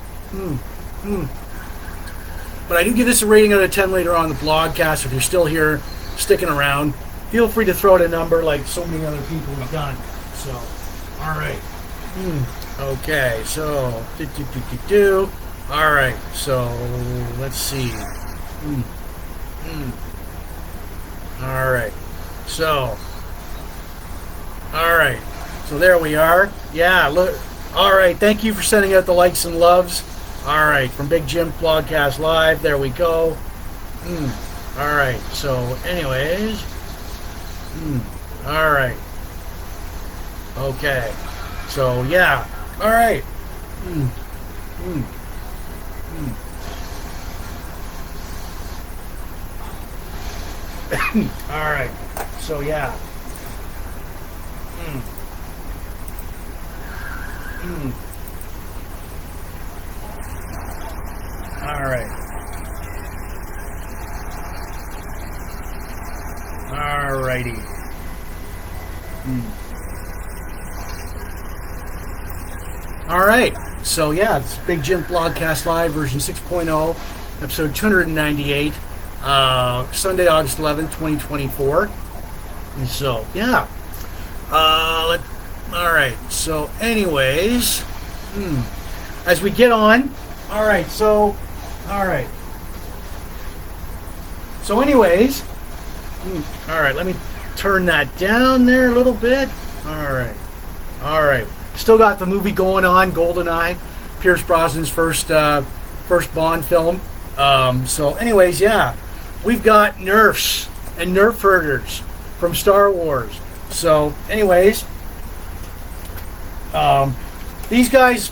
But I do give this a rating out of 10 later on the blogcast. If you're still here, sticking around, feel free to throw out a number like so many other people have done. So, all right. Okay, so, all right, so, let's see. All right, so, there we are. Yeah, look, all right, thank you for sending out the likes and loves. All right, from Big Jim Blogcast Live, there we go. All right, so, anyways, all right. Okay, so yeah, all right. All right, so yeah. All right. All righty. All right, so yeah, it's Big Jim Blogcast Live, version 6.0, episode 298, Sunday, August 11th, 2024. And so, yeah. All right, so anyways, as we get on, all right, so anyways, all right, let me turn that down there a little bit. All right. Still got the movie going on, GoldenEye, Pierce Brosnan's first Bond film. So anyways, yeah, we've got Nerfs and Nerf herders from Star Wars. So anyways, these guys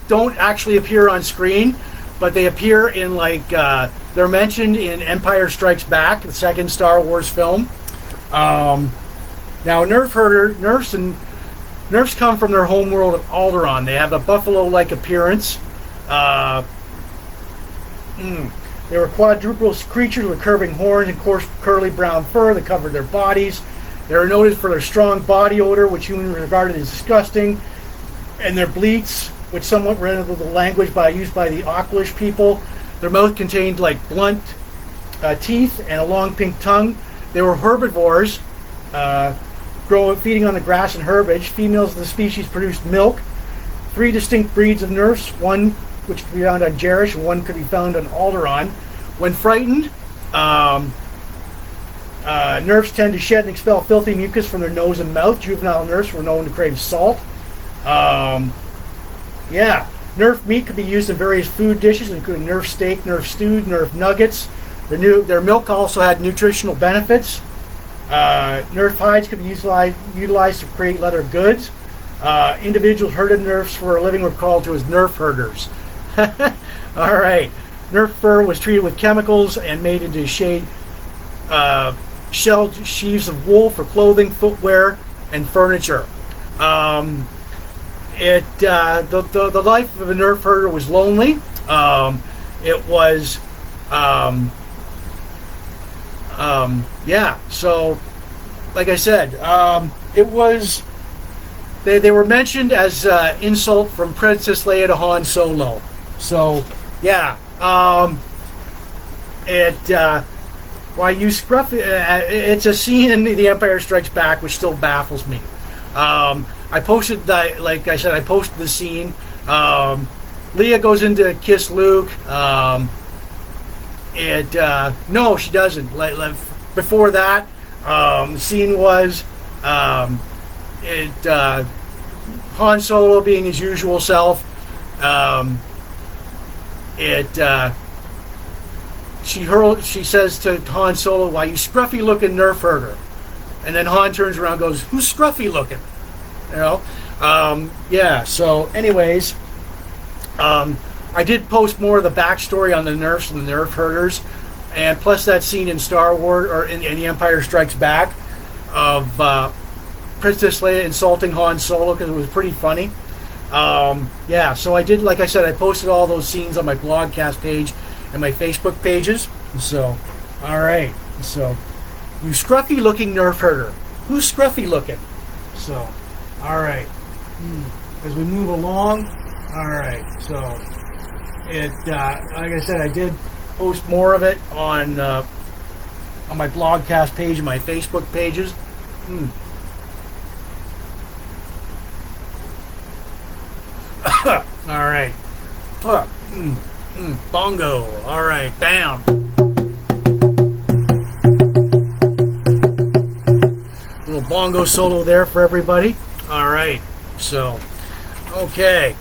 don't actually appear on screen, but they appear in they're mentioned in Empire Strikes Back, the second Star Wars film. Now Nerfs come from their homeworld of Alderaan. They have a buffalo-like appearance. They were quadruped creatures with curving horns and coarse curly brown fur that covered their bodies. They are noted for their strong body odor, which humans regarded as disgusting, and their bleats, which somewhat resembled the language used by the Aucklish people. Their mouth contained blunt teeth and a long pink tongue. They were herbivores, feeding on the grass and herbage. Females of the species produced milk. 3 distinct breeds of Nerfs, one which could be found on Jerish and one could be found on Alderaan. When frightened, Nerfs tend to shed and expel filthy mucus from their nose and mouth. Juvenile Nerfs were known to crave salt. Nerf meat could be used in various food dishes, including Nerf steak, Nerf stew, Nerf nuggets. Their milk also had nutritional benefits. Nerf hides could be utilized to create leather goods. Individuals herded Nerfs for a living were called to as Nerf herders. All right. Nerf fur was treated with chemicals and made into shelled sheaves of wool for clothing, footwear, and furniture. The life of a Nerf herder was lonely. So like I said, it was they were mentioned as insult from Princess Leia to Han Solo. So yeah, why you scruffy? It's a scene in The Empire Strikes Back which still baffles me. I posted that, like I said, I posted the scene. Leia goes in to kiss Luke. No, she doesn't. Before that, the scene was Han Solo being his usual self. She says to Han Solo, "Why, you scruffy looking Nerf herder?" And then Han turns around and goes, "Who's scruffy looking?" You know? So anyways, I did post more of the backstory on the Nerfs and the Nerf herders, and plus that scene in Star Wars, or in The Empire Strikes Back, of Princess Leia insulting Han Solo, because it was pretty funny. So I did, like I said, I posted all those scenes on my Blogcast page and my Facebook pages. So, alright. So, you scruffy looking Nerf herder. Who's scruffy looking? So, alright. As we move along, alright. So, like I said, I did post more of it on my Blogcast page and my Facebook pages. Alright. Bongo. Alright. Bam. Little bongo solo there for everybody. Alright. So, okay.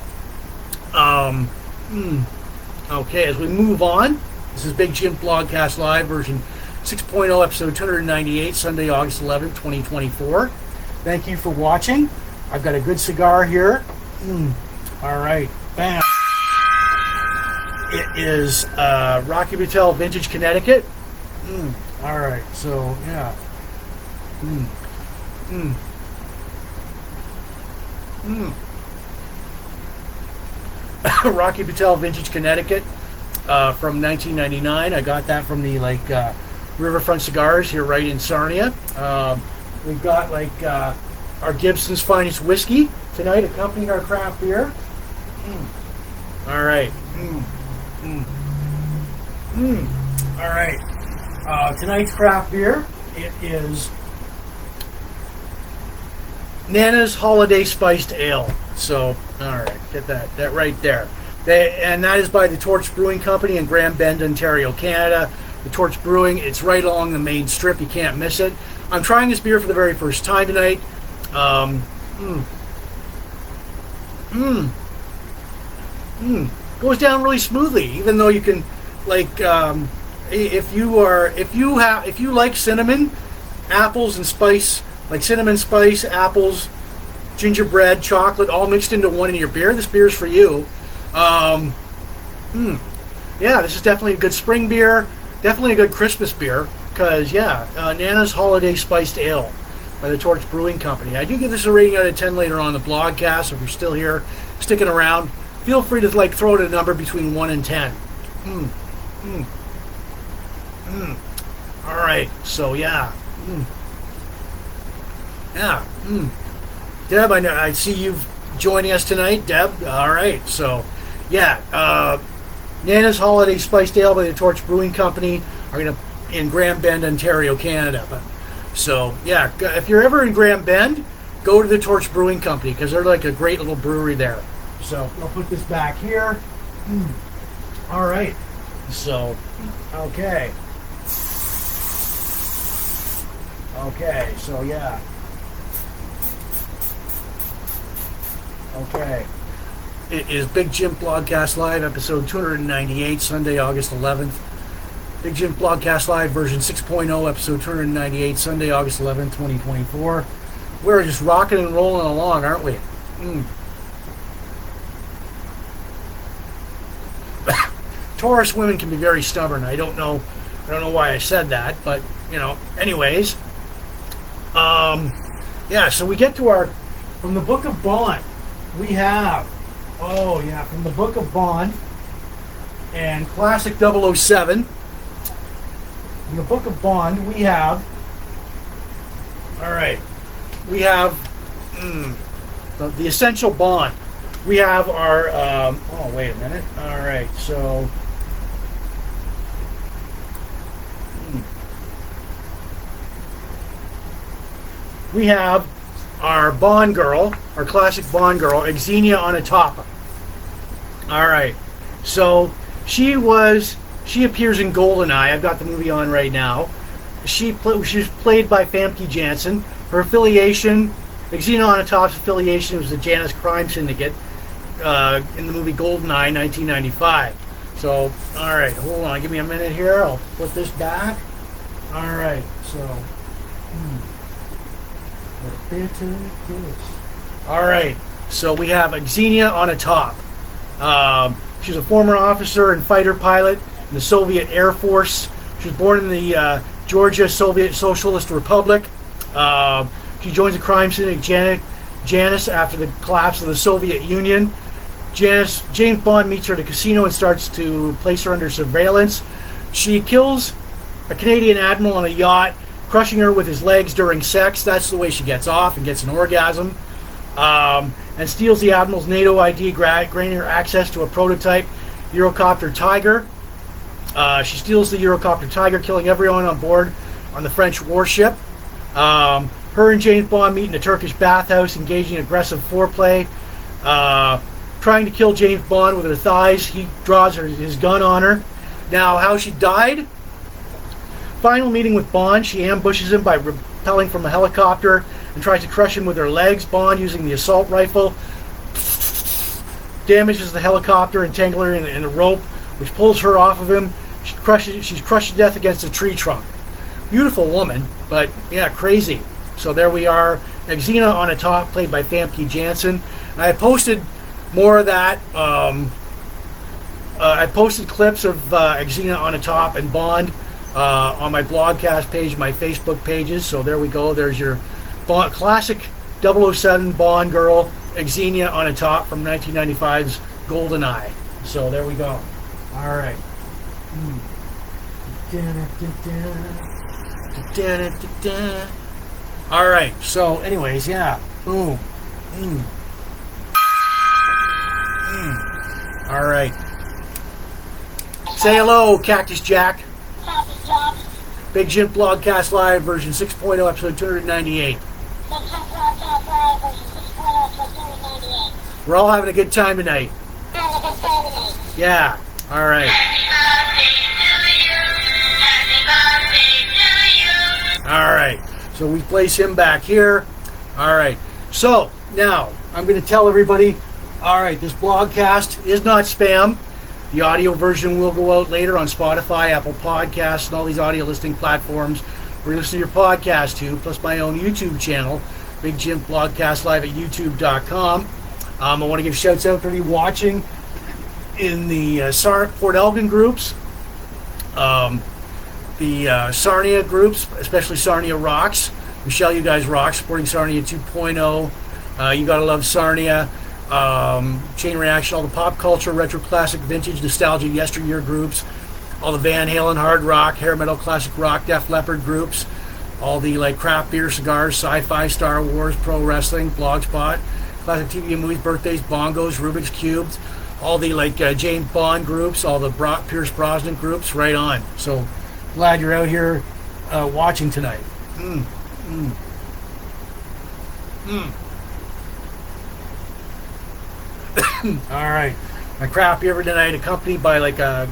Okay, as we move on, this is Big Jims Blogcast Live, version 6.0, episode 298, Sunday, August 11th, 2024. Thank you for watching. I've got a good cigar here. Alright. Bam. It is Rocky Patel Vintage Connecticut. Alright, so, yeah. Rocky Patel Vintage Connecticut from 1999. I got that from the Riverfront Cigars here right in Sarnia. We've got our Gibson's Finest Whiskey tonight, accompanying our craft beer. All right. All right. Tonight's craft beer, it is Nana's Holiday Spiced Ale. So, all right, get that right there. And that is by the Torch Brewing Company in Grand Bend, Ontario, Canada. The Torch Brewing, it's right along the main strip. You can't miss it. I'm trying this beer for the very first time tonight. Goes down really smoothly, even though you can, like, if you like cinnamon, apples and spice, like cinnamon spice, apples, gingerbread, chocolate, all mixed into one in your beer, this beer is for you. Yeah, this is definitely a good spring beer, definitely a good Christmas beer, because, Nana's Holiday Spiced Ale by the Torch Brewing Company. I do give this a rating out of 10 later on in the blogcast. If you're still here, sticking around, feel free to throw it a number between 1 and 10. All right, so Deb, I see you joining us tonight, Deb. All right, so Nana's Holiday Spiced Ale by the Torch Brewing Company in Grand Bend, Ontario, Canada. So if you're ever in Grand Bend, go to the Torch Brewing Company because they're like a great little brewery there. So I'll put this back here. All right. So okay. So okay. It is Big Jim Blogcast Live, episode 298, Sunday, August 11th. Big Jim Blogcast Live, version 6.0, episode 298, Sunday, August 11th, 2024. We're just rocking and rolling along, aren't we? Taurus women can be very stubborn. I don't know why I said that, but, anyways. So we get to from the Book of Bond, we have, from the Book of Bond and Classic 007. In the Book of Bond, we have, the Essential Bond. We have our, wait a minute. All right, so, we have our Bond girl, our classic Bond girl, Girl-Xenia Onatopp. All right, so she appears in Goldeneye. I've got the movie on right now. She was played by Famke Janssen. Her affiliation, Girl-Xenia Onatopp's affiliation, was the Janus Crime Syndicate in the movie Goldeneye, 1995. So, all right, hold on, give me a minute here. I'll put this back. All right, so. All right, so we have Girl-Xenia Onatopp. She's a former officer and fighter pilot in the Soviet Air Force. She was born in the Georgia Soviet Socialist Republic. She joins the crime syndicate Janus after the collapse of the Soviet Union. James Bond meets her at a casino and starts to place her under surveillance. She kills a Canadian admiral on a yacht, crushing her with his legs during sex. That's the way she gets off and gets an orgasm. And steals the admiral's NATO ID, granting her access to a prototype Eurocopter Tiger. She steals the Eurocopter Tiger, killing everyone on board on the French warship. Her and James Bond meet in a Turkish bathhouse, engaging in aggressive foreplay. Trying to kill James Bond with her thighs. He draws his gun on her. Now, how she died? Final meeting with Bond, she ambushes him by rappelling from a helicopter and tries to crush him with her legs. Bond, using the assault rifle, damages the helicopter, entangling her in a rope, which pulls her off of him. She's crushed to death against a tree trunk. Beautiful woman, but crazy. So there we are. Girl-Xenia Onatopp, played by Famke Janssen. And I posted more of that. I posted clips of Girl-Xenia Onatopp and Bond on my blogcast page, my Facebook pages. So there we go. There's your classic 007 Bond girl, Girl-Xenia Onatopp from 1995's Goldeneye. So there we go. All right. All right. So, anyways, boom. All right. Say hello, Cactus Jack. Cactus Jack. Big Jim Blogcast Live, version 6.0, episode 298. We're all having a good time tonight. Yeah. All right. All right. So we place him back here. All right. So now I'm going to tell everybody All right, this blogcast is not spam. The audio version will go out later on Spotify, Apple Podcasts, and all these audio listening platforms where you listen to your podcast to, plus my own YouTube channel, Big Jims Blogcast live at youtube.com. I want to give shouts out to everybody watching in the Port Elgin groups, the Sarnia groups, especially Sarnia Rocks. Michelle, you guys rock, supporting Sarnia 2.0. You gotta love Sarnia. Chain Reaction, all the pop culture, retro, classic, vintage, nostalgia, yesteryear groups, all the Van Halen, hard rock, hair metal, classic rock, Def Leppard groups, all the like craft beer, cigars, sci-fi, Star Wars, pro wrestling, Blogspot, classic TV and movies, birthdays, bongos, Rubik's cubes, all the like James Bond groups, all the Pierce Brosnan groups, right on. So glad you're out here watching tonight. All right, my craft beer tonight, accompanied by like a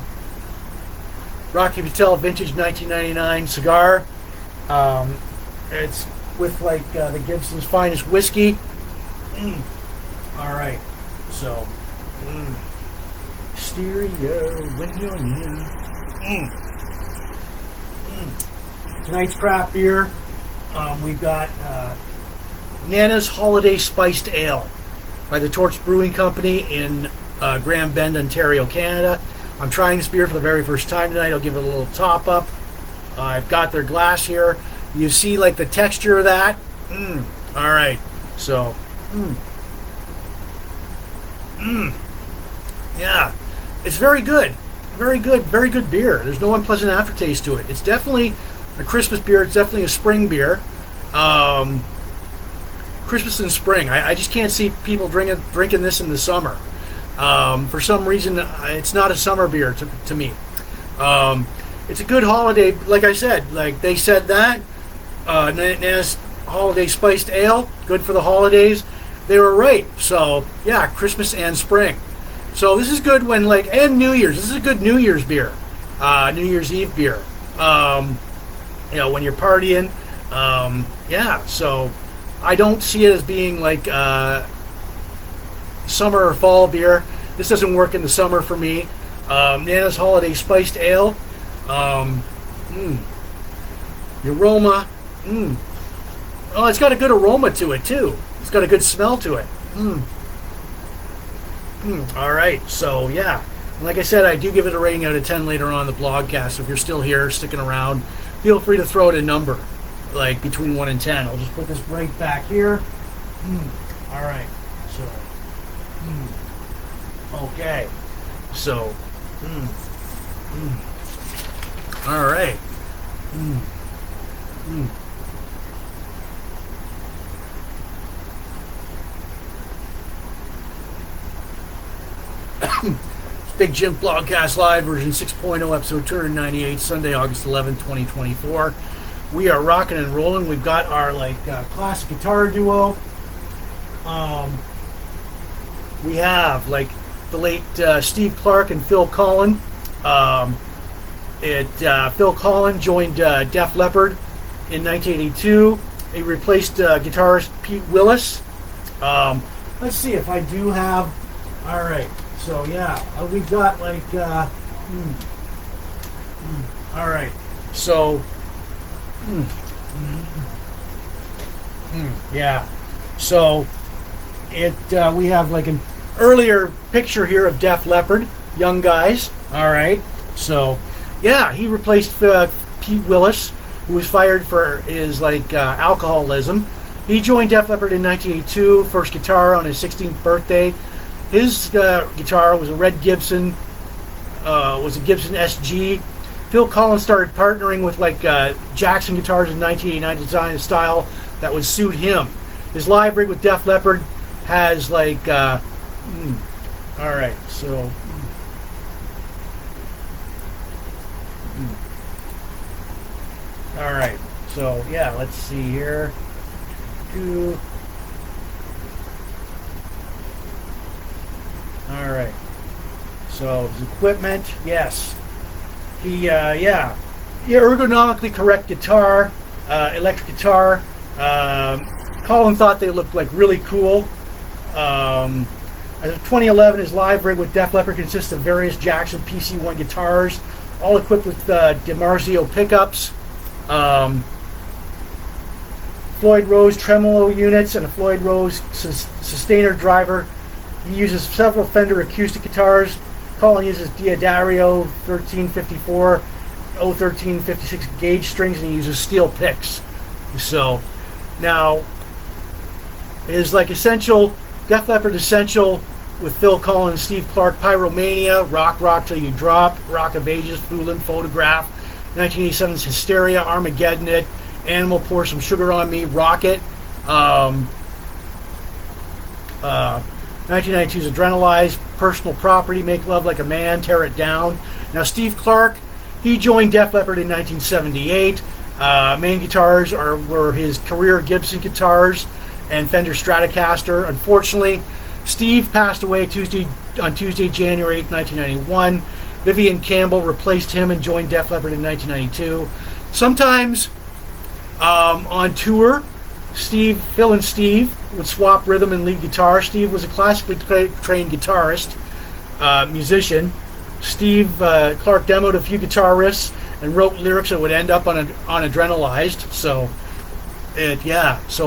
Rocky Patel vintage 1999 cigar. It's with like the Gibson's finest whiskey. All right, so stereo when you're near. Tonight's craft beer, we've got Nana's Holiday Spiced Ale by the Torch Brewing Company in Grand Bend, Ontario, Canada. I'm trying this beer for the very first time tonight. I'll give it a little top up. I've got their glass here. You see like the texture of that? All right, so yeah, it's very good. Very good beer. There's no unpleasant aftertaste to it. It's definitely a Christmas beer. It's definitely a spring beer. Christmas and spring. I just can't see people drinking this in the summer. For some reason, it's not a summer beer to me. It's a good holiday. Like I said, like they said that Nana's Holiday Spiced Ale, good for the holidays. They were right. So yeah, Christmas and spring. So this is good when and New Year's. This is a good New Year's beer, New Year's Eve beer. When you're partying. Yeah. So I don't see it as being like summer or fall beer. This doesn't work in the summer for me. Nana's Holiday Spiced Ale. The aroma. Oh, it's got a good aroma to it too. It's got a good smell to it. All right, so yeah, like I said, I do give it a rating out of 10 later on in the blogcast. So if you're still here, sticking around, feel free to throw it a number, like between 1 and 10. I'll just put this right back here. All right, so okay, so all right. Big Jim Blogcast Live, version 6.0, episode 298, Sunday, August 11, 2024. We are rocking and rolling. We've got our classic guitar duo. We have the late Steve Clark and Phil Collen. Phil Collen joined Def Leppard in 1982. He replaced guitarist Pete Willis. Let's see if I do have. All right. So yeah, we've got all right. So yeah. So we have an earlier picture here of Def Leppard, young guys. All right. So yeah, he replaced Pete Willis, who was fired for his alcoholism. He joined Def Leppard in 1982, first guitar on his 16th birthday. His guitar was a red Gibson, was a Gibson SG. Phil Collins started partnering with Jackson guitars in 1989 to design a style that would suit him. His live rig with Def Leppard has all right, so all right, so yeah, let's see here. All right. So his equipment, yes. Ergonomically correct guitar, electric guitar. Colin thought they looked really cool. As of 2011, his live rig with Def Leppard consists of various Jackson PC-1 guitars, all equipped with DiMarzio pickups, Floyd Rose tremolo units, and a Floyd Rose sustainer driver. He uses several Fender acoustic guitars. Collen uses Diodario 1354, 01356 gauge strings, and he uses steel picks. So, now, his like essential, Def Leppard essential with Phil Collen and Steve Clark, Pyromania, Rock Till You Drop, Rock of Ages, Foolin', Photograph, 1987's Hysteria, Armageddon It, Animal, Pour Some Sugar on Me, Rocket, 1992's Adrenalize, Personal Property, Make Love Like a Man, Tear It Down. Now Steve Clark, he joined Def Leppard in 1978. Main guitars were his career Gibson guitars and Fender Stratocaster. Unfortunately, Steve passed away on Tuesday, January 8, 1991. Vivian Campbell replaced him and joined Def Leppard in 1992. Sometimes on tour, Phil and Steve would swap rhythm and lead guitar. Steve was a classically trained guitarist, musician. Steve Clark demoed a few guitar riffs and wrote lyrics that would end up on Adrenalized. So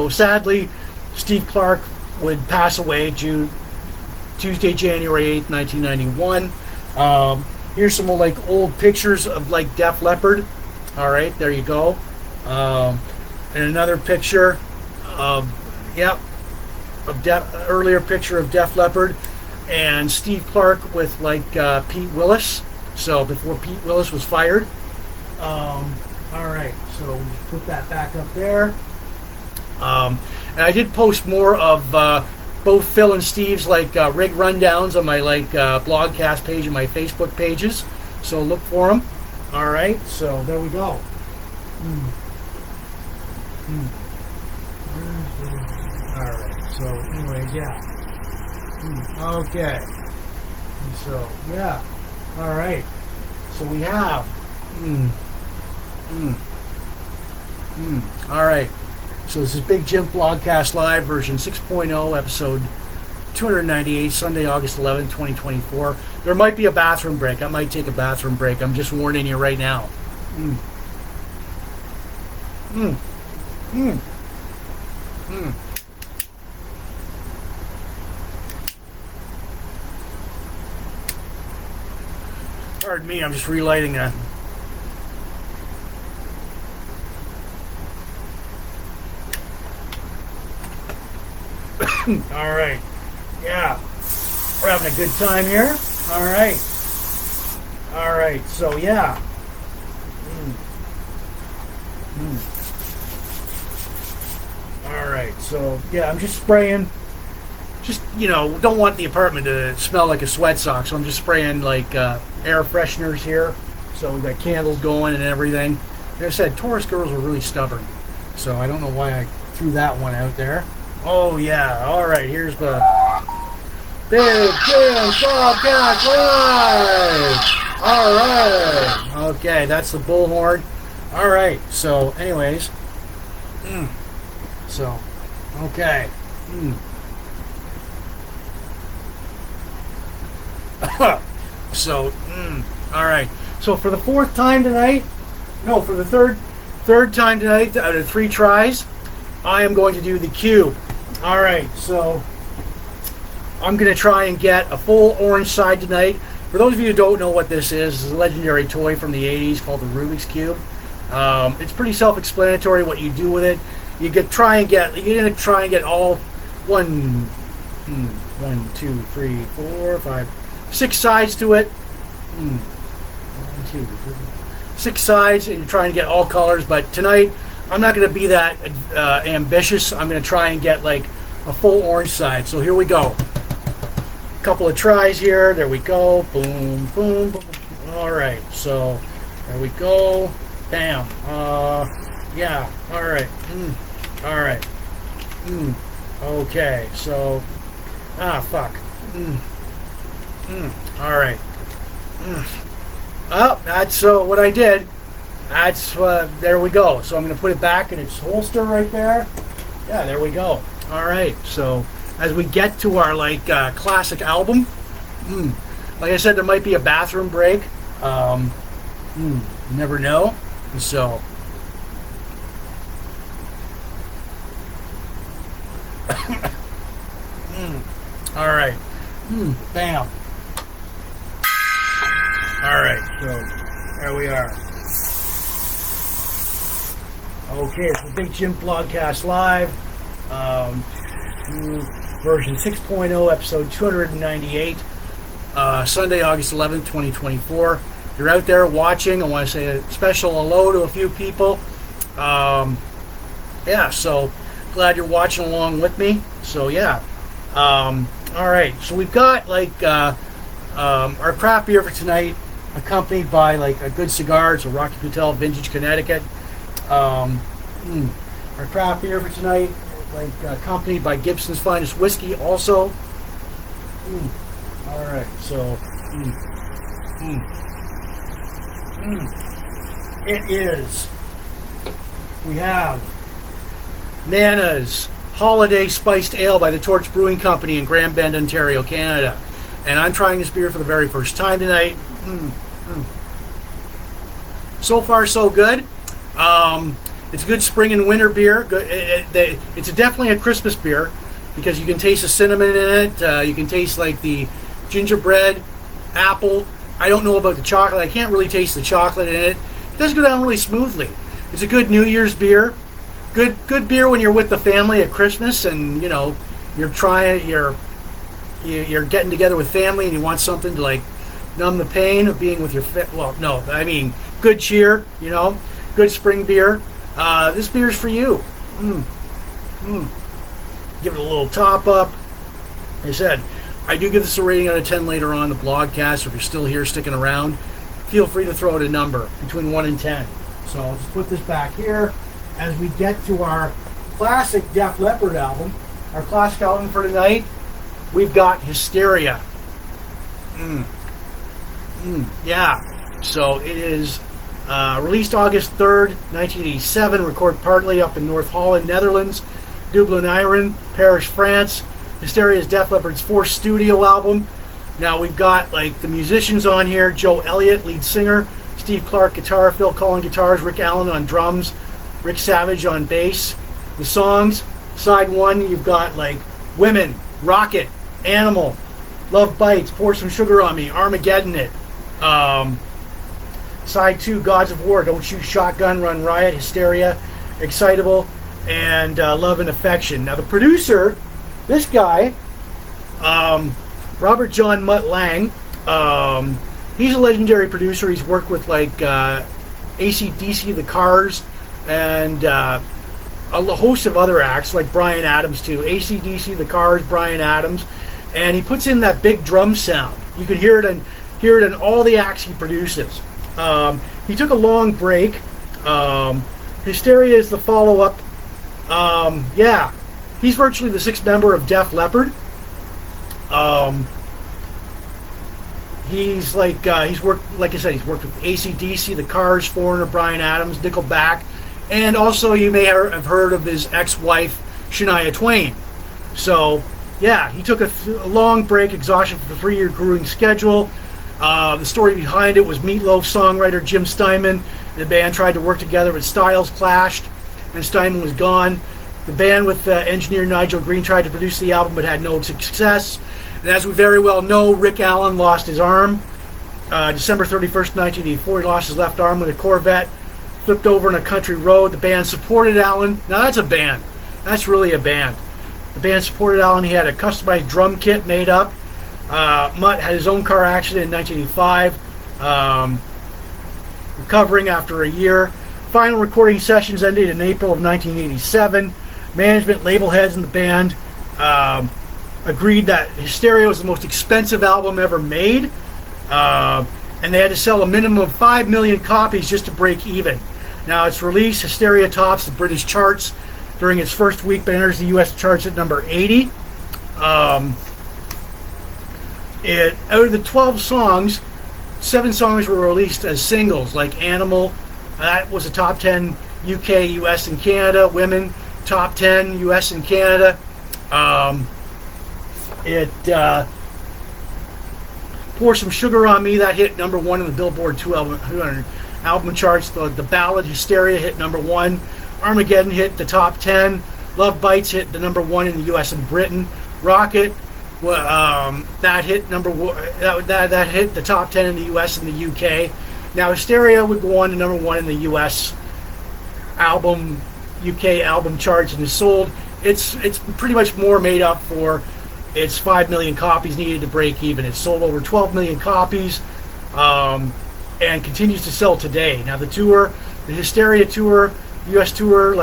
sadly, Steve Clark would pass away Tuesday, January 8th, 1991. Here's some like old pictures of like Def Leppard. All right, there you go. And another picture of earlier picture of Def Leppard and Steve Clark with like Pete Willis. So before Pete Willis was fired. All right, so we put that back up there. And I did post more of both Phil and Steve's like rig rundowns on my like blogcast page and my Facebook pages. So look for them. All right, so there we go. All right. So anyways, yeah. Okay. So yeah. All right. So we have. All right. So this is Big Jim Blogcast Live version 6.0, episode 298, Sunday, August 11, 2024. There might be a bathroom break. I might take a bathroom break. I'm just warning you right now. Pardon me, I'm just relighting a... All right. Yeah. We're having a good time here. All right. All right. So, yeah. All right. So, yeah, I'm just spraying. Just, don't want the apartment to smell like a sweat sock, so I'm just spraying, like, air fresheners here. So we've got candles going and everything. Like I said, Taurus girls are really stubborn. So I don't know why I threw that one out there. Oh, yeah. All right. Here's the Big Jims Blogcast Live. All right. Okay. That's the bullhorn. All right. So, anyways. So, okay. So, all right. So, for the fourth time tonight, no, for the third time tonight, out of 3 tries, I am going to do the cube. All right, so I'm going to try and get a full orange side tonight. For those of you who don't know what this is, it's a legendary toy from the 80s called the Rubik's Cube. It's pretty self-explanatory what you do with it. You're going to try and get all 1, 2, 3, 4, 5, 6 sides to it. 1, 2, 3, 6 sides, and you're trying to get all colors. But tonight, I'm not going to be that ambitious. I'm going to try and get like a full orange side. So here we go. A couple of tries here. There we go. Boom, boom, boom. All right. So there we go. Bam. Yeah. All right. All right. Okay. So. Fuck. All right. Oh, that's what I did. That's, there we go. So I'm going to put it back in its holster right there. Yeah, there we go. All right. So as we get to our classic album. Like I said, there might be a bathroom break. You never know. So, all right. Bam. All right. So there we are. Okay, it's the Big Jim Blogcast Live, version 6.0, episode 298, Sunday, August 11th, 2024. If you're out there watching, I want to say a special hello to a few people. Yeah, so glad you're watching along with me. So, yeah. All right, so we've got, our craft beer for tonight, accompanied by, a good cigar. It's a Rocky Patel Vintage Connecticut. Our craft beer for tonight, accompanied by Gibson's Finest Whiskey also. All right, so it is. We have Nana's Holiday Spiced Ale by the Torch Brewing Company in Grand Bend, Ontario, Canada. And I'm trying this beer for the very first time tonight. So far, so good. It's a good spring and winter beer. It's definitely a Christmas beer because you can taste the cinnamon in it. You can taste the gingerbread, apple. I don't know about the chocolate. I can't really taste the chocolate in it. It does go down really smoothly. It's a good New Year's beer. Good beer when you're with the family at Christmas and you're getting together with family and you want something to numb the pain of being with your good cheer, good spring beer. This beer's for you. Give it a little top up. Like I said, I do give this a rating out of 10 later on in the blogcast. If you're still here sticking around, feel free to throw out a number between 1 and 10. So I'll just put this back here as we get to our classic Def Leppard album. Our classic album for tonight, we've got Hysteria. Yeah. So it is released August 3rd, 1987, recorded partly up in North Holland, Netherlands, Dublin, Ireland, Paris, France. Hysteria is Def Leppard's fourth studio album. Now we've got the musicians on here: Joe Elliott, lead singer; Steve Clark, guitar; Phil Collen, guitars; Rick Allen on drums; Rick Savage on bass. The songs: side one, you've got Women, Rocket, Animal, Love Bites, Pour Some Sugar on Me, Armageddon It. Side two, Gods of War, Don't Shoot Shotgun, Run Riot, Hysteria, Excitable, and Love and Affection. Now the producer, this guy, Robert John Mutt Lang, he's a legendary producer. He's worked with AC/DC, The Cars, and a host of other acts like Bryan Adams too. AC/DC, The Cars, Bryan Adams, and he puts in that big drum sound. You can hear it in all the acts he produces. He took a long break. Hysteria is the follow-up. He's virtually the sixth member of Def Leppard. He's worked, like I said, he's worked with AC/DC, The Cars, Foreigner, Bryan Adams, Nickelback, and also you may have heard of his ex-wife, Shania Twain. So, yeah, he took a long break, exhaustion from the 3-year grueling schedule. The story behind it was Meatloaf songwriter Jim Steinman and the band tried to work together, but styles clashed, and Steinman was gone. The band with engineer Nigel Green tried to produce the album, but had no success. And as we very well know, Rick Allen lost his arm. December 31st, 1984, he lost his left arm when a Corvette flipped over on a country road. The band supported Allen. Now that's a band. That's really a band. The band supported Allen. He had a customized drum kit made up. Mutt had his own car accident in 1985, recovering after a year. Final recording sessions ended in April of 1987. Management, label heads in the band agreed that Hysteria was the most expensive album ever made, and they had to sell a minimum of 5 million copies just to break even. Now, its release, Hysteria tops the British charts during its first week, but enters the U.S. charts at number 80. Out of the 12 songs, 7 songs were released as singles, like Animal. That was a top 10 UK, US, and Canada. Women, top 10 US and Canada. It Pour Some Sugar on Me, that hit number 1 in the Billboard 200 album charts. The ballad Hysteria hit number 1. Armageddon hit the top 10. Love Bites hit the number 1 in the U.S. and Britain. Rocket, that hit that hit the top 10 in the U.S. and the U.K. Now Hysteria would go on to number 1 in the U.S. UK album charts and is sold. It's pretty much more made up for its 5 million copies needed to break even. It's sold over 12 million copies and continues to sell today. Now the Hysteria tour, U.S. tour,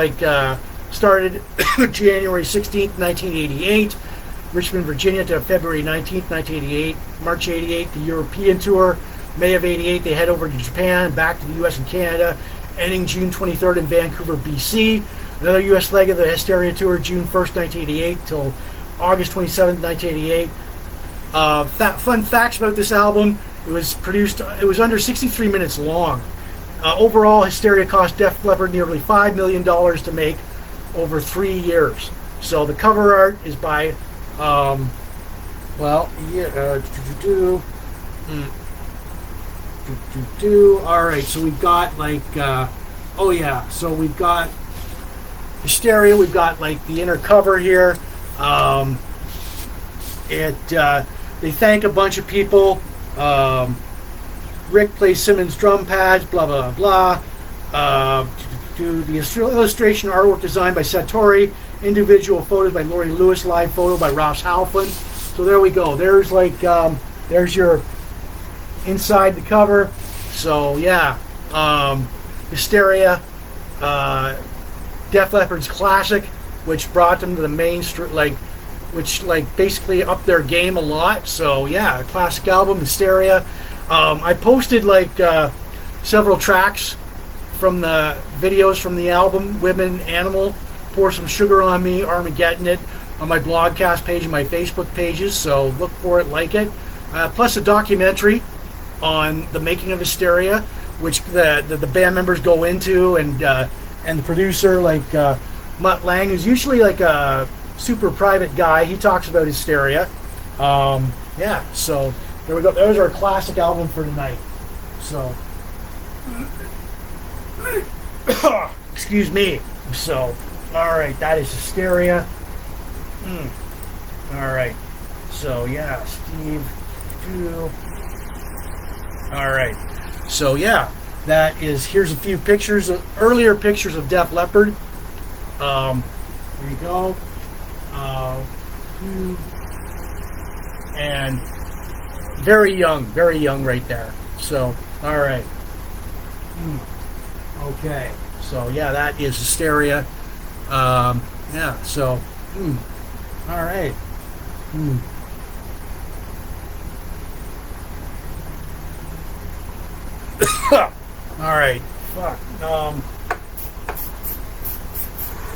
started January 16th, 1988, Richmond, Virginia to February 19th, 1988, March 88, the European tour, May of 88, they head over to Japan, back to the U.S. and Canada, ending June 23rd in Vancouver, BC. Another U.S. leg of the Hysteria tour, June 1st, 1988 till August 27th, 1988. Fun facts about this album: it was under 63 minutes long. Overall, Hysteria cost Def Leppard nearly $5 million to make over 3 years. So the cover art is by, all right, so we've got so we've got Hysteria, we've got the inner cover here. They thank a bunch of people. Rick plays Simmons drum pads, blah blah blah. The illustration artwork designed by Satori, individual photos by Lori Lewis, live photo by Ross Halfin. So there we go. There's there's your inside the cover. So yeah, Hysteria, Def Leppard's classic, which brought them to the mainstream, which basically upped their game a lot. So yeah, a classic album, Hysteria. I posted several tracks from the videos from the album, Women, Animal, Pour Some Sugar on Me, Armageddon It, on my blogcast page and my Facebook pages, so look for it, like it. Plus a documentary on the making of Hysteria, which the band members go into, and the producer, Mutt Lang, who's usually a super private guy, he talks about Hysteria. Yeah, so there we go. There's our classic album for tonight. So, excuse me. So, all right, that is Hysteria. All right. So yeah, Steve. All right. So yeah, that is. Here's a few pictures, earlier pictures of Def Leppard. There you go. And very young right there. So, all right. Okay. So yeah, that is Hysteria. Yeah. So, all right. All right. Fuck. All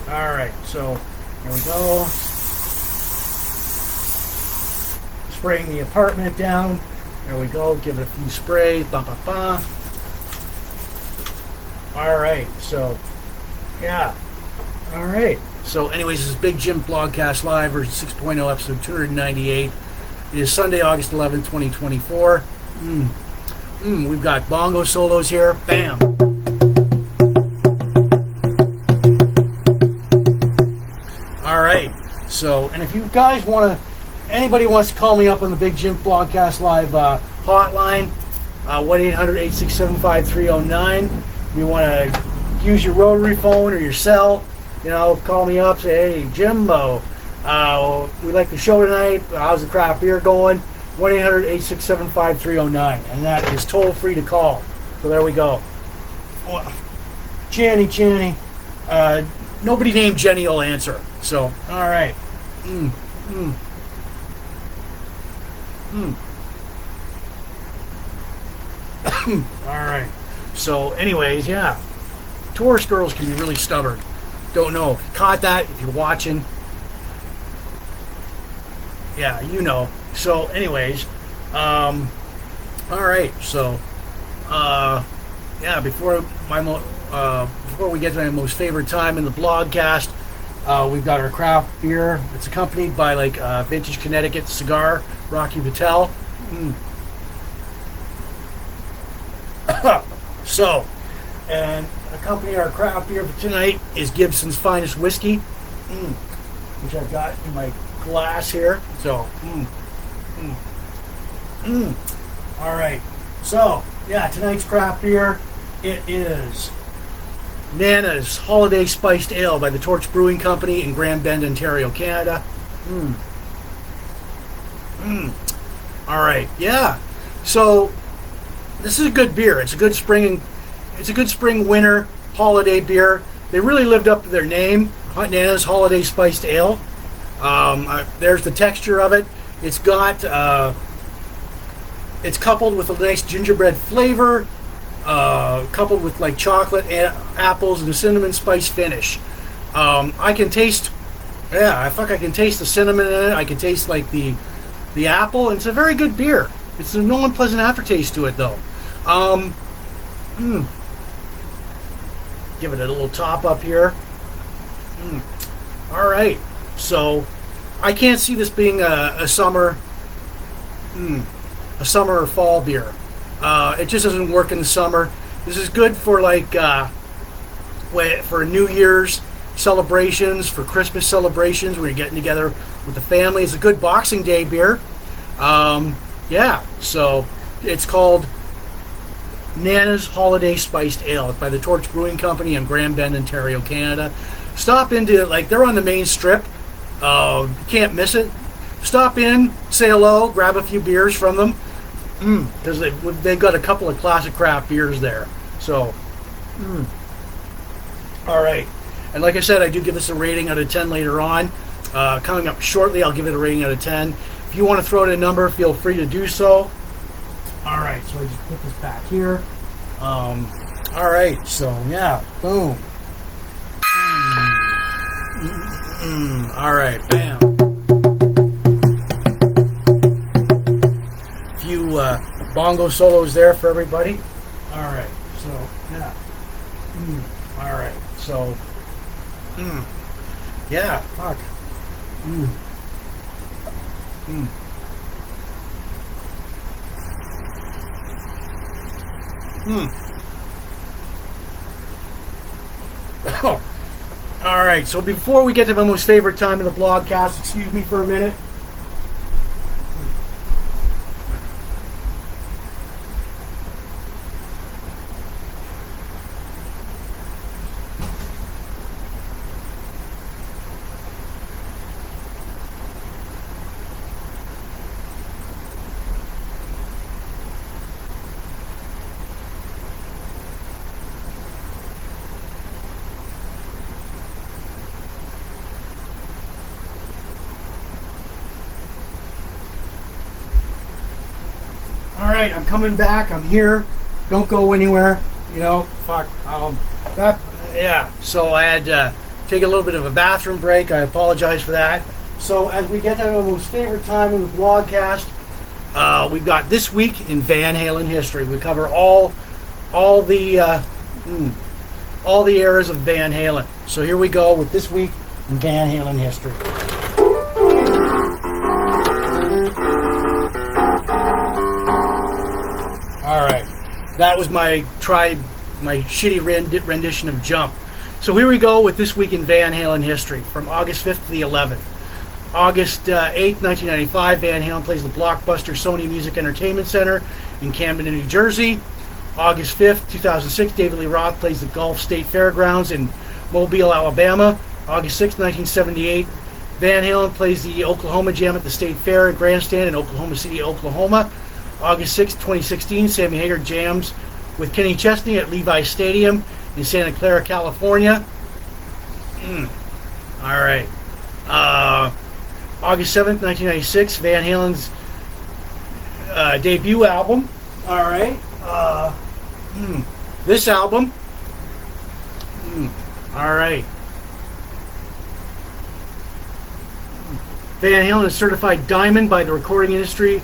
right. So here we go. Spraying the apartment down. There we go. Give it a few sprays. Ba ba ba. All right. So yeah. All right. So anyways, this is Big Jim Blogcast Live, version 6.0, episode 298. It is Sunday, August 11th, 2024. We've got bongo solos here. Bam. All right. So, and if you guys anybody wants to call me up on the Big Jim Blogcast Live hotline, 1-800-867-5309. If you want to use your rotary phone or your cell, call me up, say, hey, Jimbo, we like the show tonight. How's the craft beer going? 1-800-867-5309. And that is toll free to call. So there we go. Channy. Nobody named Jenny will answer. So, all right. All right. So, anyways, yeah. Tourist girls can be really stubborn. Don't know. If you caught that, if you're watching. Yeah, So, anyways, all right. So, yeah. Before we get to my most favorite time in the blogcast, We've got our craft beer. It's accompanied by like Vintage Connecticut cigar, Rocky Patel. So, and accompanying our craft beer for tonight is Gibson's Finest Whiskey, which I've got in my glass here. So, all right. So, yeah, tonight's craft beer, it is Nana's Holiday Spiced Ale by the Torch Brewing Company in Grand Bend, Ontario, Canada. All right, yeah. So this is a good beer. It's a good spring winter holiday beer. They really lived up to their name, Nana's Holiday Spiced Ale. There's the texture of it. It's got it's coupled with a nice gingerbread flavor. Coupled with like chocolate, apples, and cinnamon spice finish. I can taste, I can taste the cinnamon in it. I can taste like the apple, and it's a very good beer. It's no unpleasant aftertaste to it though. Give it a little top up here. All right, so I can't see this being a summer or fall beer. It just doesn't work in the summer. This is good for like for New Year's celebrations, for Christmas celebrations, when you're getting together with the family. It's a good Boxing Day beer. Yeah, so it's called Nana's Holiday Spiced Ale by the Torch Brewing Company in Grand Bend, Ontario, Canada. Stop into, like, they're on the main strip. You can't miss it. Stop in, say hello, grab a few beers from them. Because they've got a couple of classic craft beers there. So, all right. And like I said, I do give this a rating out of 10 later on. Coming up shortly, I'll give it a rating out of 10. If you want to throw in a number, feel free to do so. All right, so I just put this back here. All right, so yeah, boom. All right, bam. Few bongo solos there for everybody. All right, so yeah. All right, so yeah, fuck. Oh. All right, so before we get to my most favorite time in the blogcast, excuse me for a minute. Alright, I'm coming back. I'm here. Don't go anywhere. You know, fuck. Yeah, so I had to take a little bit of a bathroom break. I apologize for that. So as we get to our most favorite time in the blogcast, we've got This Week in Van Halen History. We cover all the eras of Van Halen. So here we go with This Week in Van Halen History. All right, that was my shitty rendition of Jump. So here we go with This Week in Van Halen History from August 5th to the 11th. August 8th, 1995, Van Halen plays the Blockbuster Sony Music Entertainment Center in Camden, New Jersey. August 5th, 2006, David Lee Roth plays the Gulf State Fairgrounds in Mobile, Alabama. August 6th, 1978, Van Halen plays the Oklahoma Jam at the State Fair and Grandstand in Oklahoma City, Oklahoma. August 6th, 2016, Sammy Hagar jams with Kenny Chesney at Levi's Stadium in Santa Clara, California. All right. August 7th, 1996, Van Halen's debut album. All right. This album. All right. Van Halen is certified diamond by the Recording Industry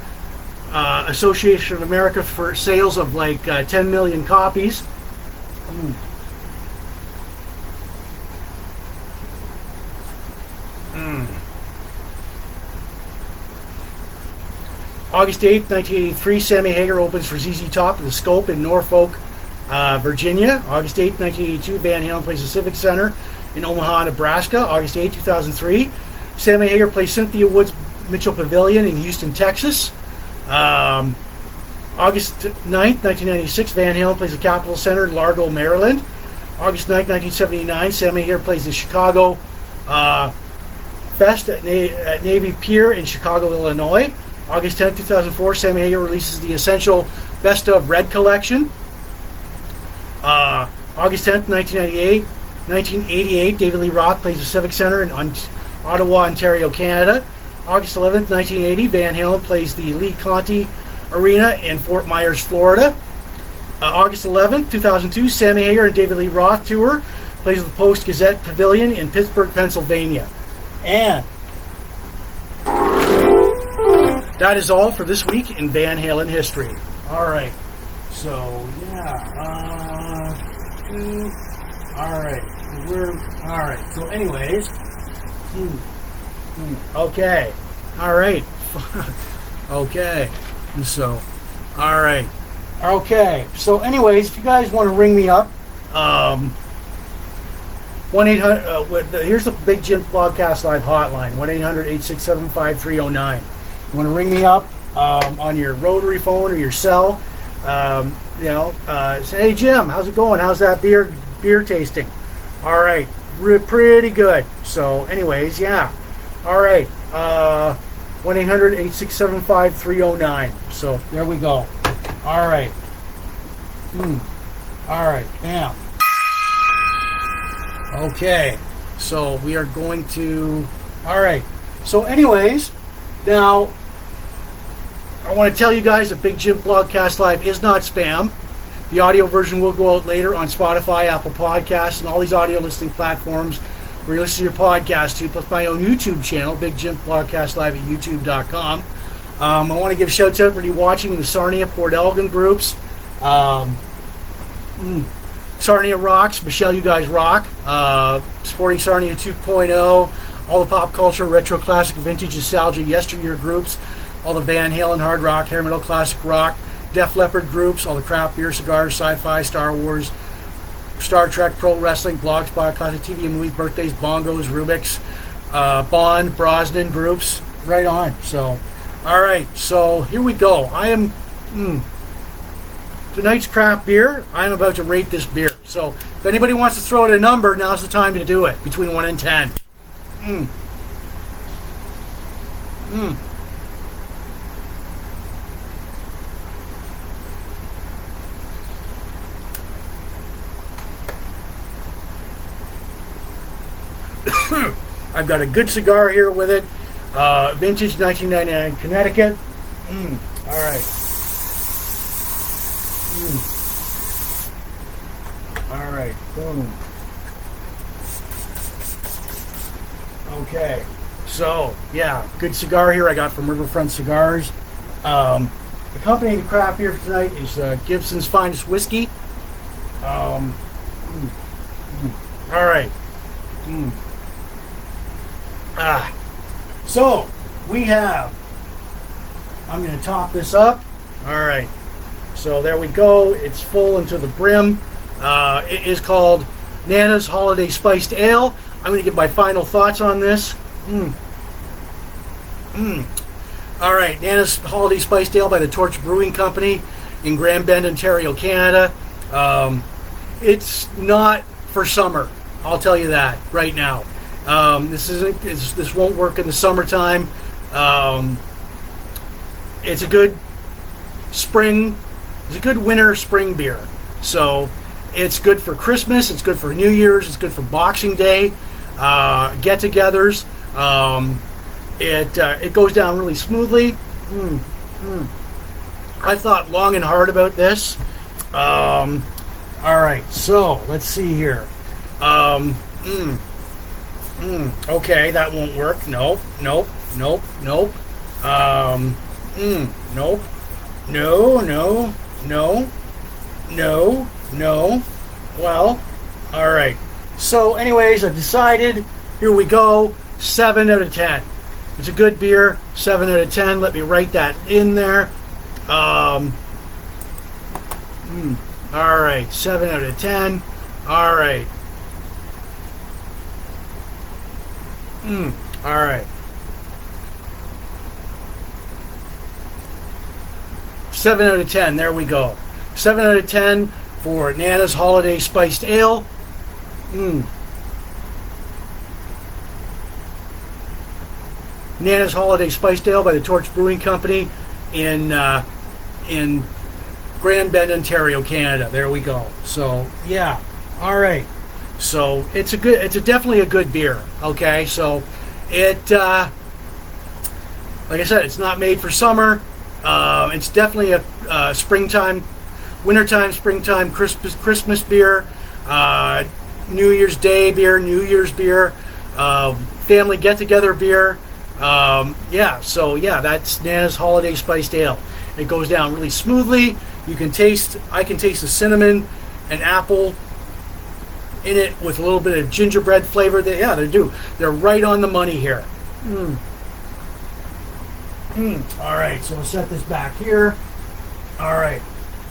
Association of America for sales of like 10 million copies. August 8th, 1983, Sammy Hagar opens for ZZ Top at the Scope in Norfolk, Virginia. August 8th, 1982, Van Halen plays the Civic Center in Omaha, Nebraska. August 8th, 2003, Sammy Hagar plays Cynthia Woods Mitchell Pavilion in Houston, Texas. August 9th, 1996, Van Halen plays the Capitol Center in Largo, Maryland. August 9th, 1979, Sammy Hagar plays the Chicago Fest at Navy Pier in Chicago, Illinois. August 10th, 2004, Sammy Hagar releases the Essential Best of Red Collection. August 10th, 1988, David Lee Roth plays the Civic Center in Ottawa, Ontario, Canada. August 11th, 1980, Van Halen plays the Lee Conti Arena in Fort Myers, Florida. August 11th, 2002, Sammy Hagar and David Lee Roth tour, plays the Post-Gazette Pavilion in Pittsburgh, Pennsylvania. And that is all for this week in Van Halen history. All right. So, all right. All right. So, anyways. Okay. All right. Okay. So, all right. Okay. So, anyways, if you guys want to ring me up, 1-800, here's the Big Jims Blogcast Live hotline, 1-800-867-5309. You want to ring me up on your rotary phone or your cell, say, hey, Jim, how's it going? How's that beer tasting? All right. Pretty good. So, anyways, yeah. All right. 1-800-867-5309. So, there we go. All right. All right. Bam. Okay. So, we are going to... All right. So, anyways, now, I want to tell you guys that Big Jims Blogcast Live is not spam. The audio version will go out later on Spotify, Apple Podcasts, and all these audio listening platforms where you listen to your podcast to, plus my own YouTube channel, Big Jims Blogcast Live at youtube.com. I want to give shout out for you watching the Sarnia Port Elgin groups. Sarnia rocks. Michelle, you guys rock. Supporting Sarnia 2.0. All the pop culture, retro, classic, vintage, nostalgia, yesteryear groups. All the Van Halen, hard rock, hair metal, classic rock, Def Leppard groups. All the craft beer, cigars, sci-fi, Star Wars, Star Trek, pro wrestling, blogspot, classic TV and movies, birthdays, bongos, Rubik's, Bond, Brosnan groups. Right on. So, all right. So here we go. I am tonight's craft beer. I'm about to rate this beer. So if anybody wants to throw out a number, now's the time to do it. Between 1 and 10. I've got a good cigar here with it. Vintage 1999 Connecticut. All right. All right. Boom. Okay. So, yeah, good cigar here I got from Riverfront Cigars. Accompanying the craft beer for tonight is Gibson's Finest Whiskey. All right. So, we have, I'm going to top this up. All right. So, there we go. It's full into the brim. It is called Nana's Holiday Spiced Ale. I'm going to give my final thoughts on this. All right. Nana's Holiday Spiced Ale by the Torch Brewing Company in Grand Bend, Ontario, Canada. It's not for summer. I'll tell you that right now. This won't work in the summertime. It's a good spring. It's a good winter spring beer. So it's good for Christmas. It's good for New Year's. It's good for Boxing Day, get-togethers. It goes down really smoothly. I thought long and hard about this. All right. So let's see here. Okay, that won't work. Nope. Nope. No. Well, all right. So, anyways, I've decided. Here we go. 7 out of 10. It's a good beer. 7 out of 10. Let me write that in there. All right, 7 out of 10. All right. All right. 7 out of 10. There we go. 7 out of 10 for Nana's Holiday Spiced Ale. Nana's Holiday Spiced Ale by the Torch Brewing Company in Grand Bend, Ontario, Canada. There we go. So yeah, all right. So it's definitely a good beer. Okay, so it like I said, it's not made for summer. It's definitely a springtime, wintertime, springtime, Christmas beer, New Year's Day beer, New Year's beer, family get-together beer. That's Nana's Holiday Spiced Ale. It goes down really smoothly. I can taste the cinnamon and apple in it with a little bit of gingerbread flavor. They're right on the money here. All right, so we'll set this back here. All right,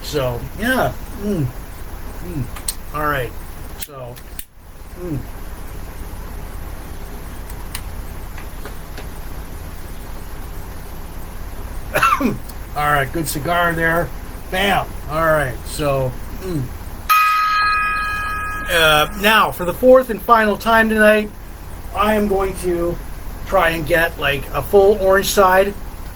so yeah. All right, so. All right, good cigar there. Bam. All right, so now for the fourth and final time tonight, I am going to try and get like a full orange side.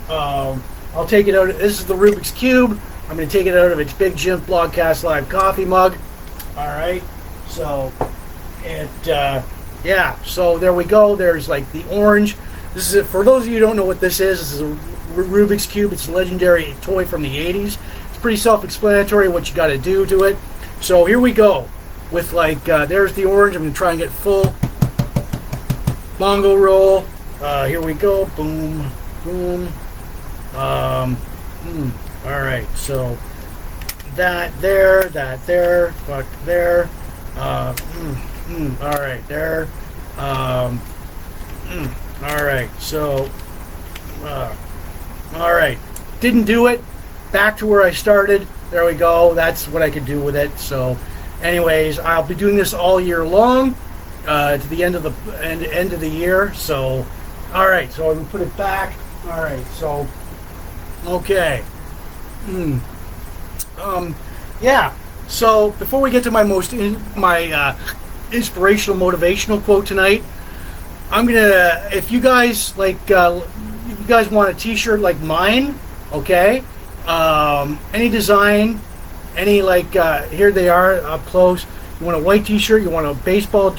I'll take it out. This is the Rubik's Cube. I'm going to take it out of its big Jims Blogcast Live coffee mug. All right, so so there we go. There's like the orange. This is it. For those of you who don't know what this is a Rubik's Cube. It's a legendary toy from the 80s. It's pretty self-explanatory what you got to do to it. So here we go with like, there's the orange. I'm going to try and get full bongo roll. Here we go. Boom, boom. All right, so that there, fuck there. All right, there. All right, so all right, didn't do it. Back to where I started. There we go. That's what I could do with it. So anyways, I'll be doing this all year long to the end of the year. So all right, so I'm gonna put it back. All right, so okay. Yeah, so before we get to my inspirational motivational quote tonight, I'm gonna, if you guys like if you guys want a t-shirt like mine, okay, any design, any like here they are up close. You want a white t-shirt, you want a baseball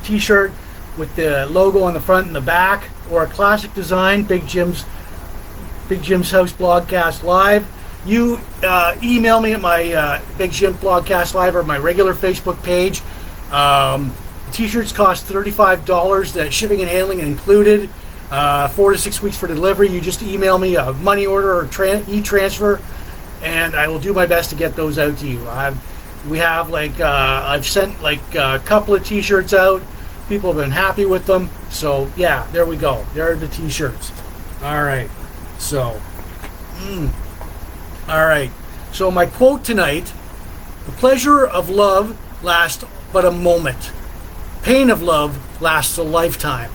t-shirt with the logo on the front and the back, or a classic design, Big Jim's House Blogcast Live, you email me at my Big Jim Blogcast Live or my regular Facebook page. T-shirts cost $35, that shipping and handling included, 4 to 6 weeks for delivery. You just email me a money order or e-transfer, and I will do my best to get those out to you. I've sent like a couple of t-shirts out. People have been happy with them. So yeah, there we go. There are the t-shirts. All right. So, all right. So my quote tonight: "The pleasure of love lasts but a moment. Pain of love lasts a lifetime."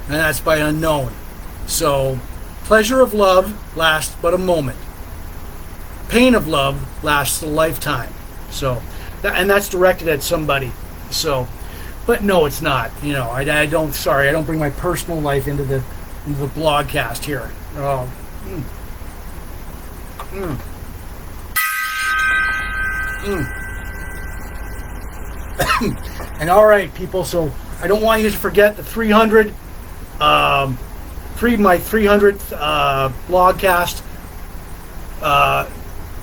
And that's by Unknown. So, pleasure of love lasts but a moment. Pain of love lasts a lifetime. So, that's directed at somebody. So, but no, it's not. You know, I don't bring my personal life into the blogcast here. Oh. And all right, people. So I don't want you to forget the 300, my 300th blogcast,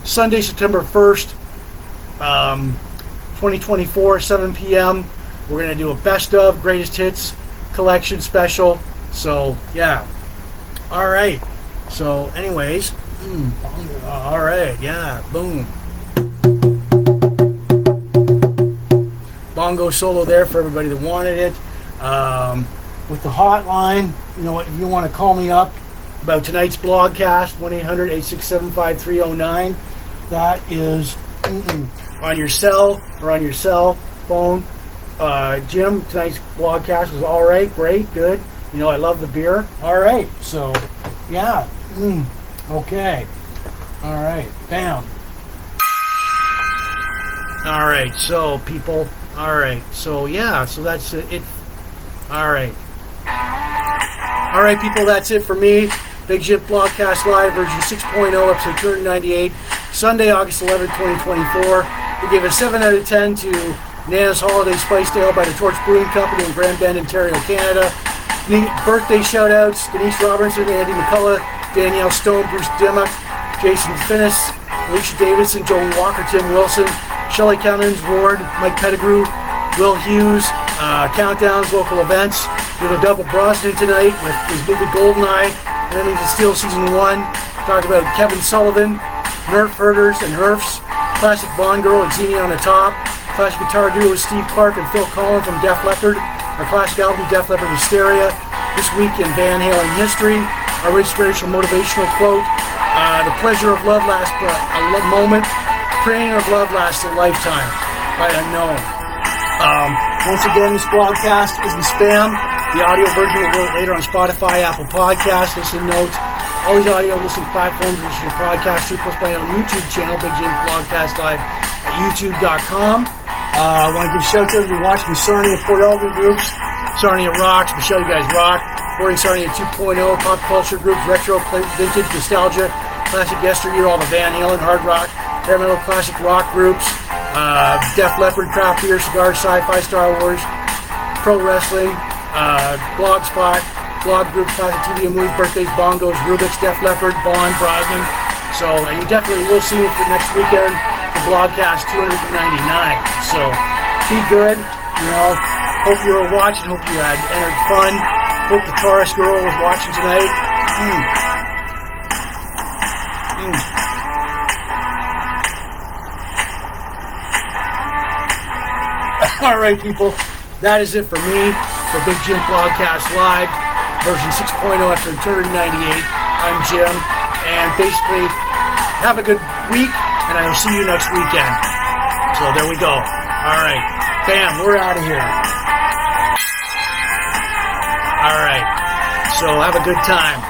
Sunday, September 1st, 2024, 7 p.m. We're gonna do a best of greatest hits collection special. So yeah. All right. So, anyways, all right, yeah, boom. Bongo solo there for everybody that wanted it. with the hotline. You know, if you want to call me up about tonight's blogcast, 1-800-867-5309. That is on your cell or on your cell phone. Jim, tonight's blogcast was all right, great, good. You know, I love the beer. All right, so, yeah. Okay. All right, bam. All right, so, people. All right, so, yeah, so that's it. All right. All right, people, that's it for me. Big Jim Blogcast Live, version 6.0, episode 298, Sunday, August 11, 2024. We gave a 7 out of 10 to Nana's Holiday Spiced Ale by the Torch Brewing Company in Grand Bend, Ontario, Canada. Birthday shout-outs, Denise Robertson, Andy McCullough, Danielle Stone, Bruce Dimmock, Jason Finnis, Alicia Davidson, Joan Walker, Tim Wilson, Shelley Cummins, Ward, Mike Pettigrew, Will Hughes, countdowns, local events. We have a double Brosnan tonight with his movie Goldeneye, Remington Steele Season 1. Talk about Kevin Sullivan, Nerf herders and Nerfs, classic Bond Girl-Xenia Onatopp, classic guitar duo Steve Clark and Phil Collen from Def Leppard, our classic album Albums-Hysteria-Def. This week in Van Halen history, our inspirational motivational quote, the pleasure of love lasts a moment, praying of love lasts a lifetime, by Unknown. Once again, this broadcast isn't spam. The audio version will go later on Spotify, Apple Podcasts, listen notes, all these audio listening platforms, which is your podcast, plus by our YouTube channel, Big Jims Blogcast Live at youtube.com. I want to give a shout out to everyone watching the Sarnia Port Elgin groups. Sarnia rocks. Michelle, you guys rock. Boarding Sarnia 2.0, pop culture groups, retro, vintage, nostalgia, classic yesteryear, all the Van Halen, hard rock, hair metal, classic rock groups, Def Leppard, craft beer, cigar, sci-fi, Star Wars, pro wrestling, Blogspot, blog groups, classic TV and movies, birthdays, bongos, Rubik's, Def Leppard, Bond, Brosnan. So you definitely will see me for next weekend. Blogcast 299. So be good. You know, hope you were watching. Hope you had entered fun. Hope the Taurus girl was watching tonight. All right, people. That is it for me for Big Jim Blogcast Live, version 6.0 after 298. I'm Jim, and basically, have a good week. And I will see you next weekend. So there we go. All right. Bam, we're out of here. All right. So have a good time.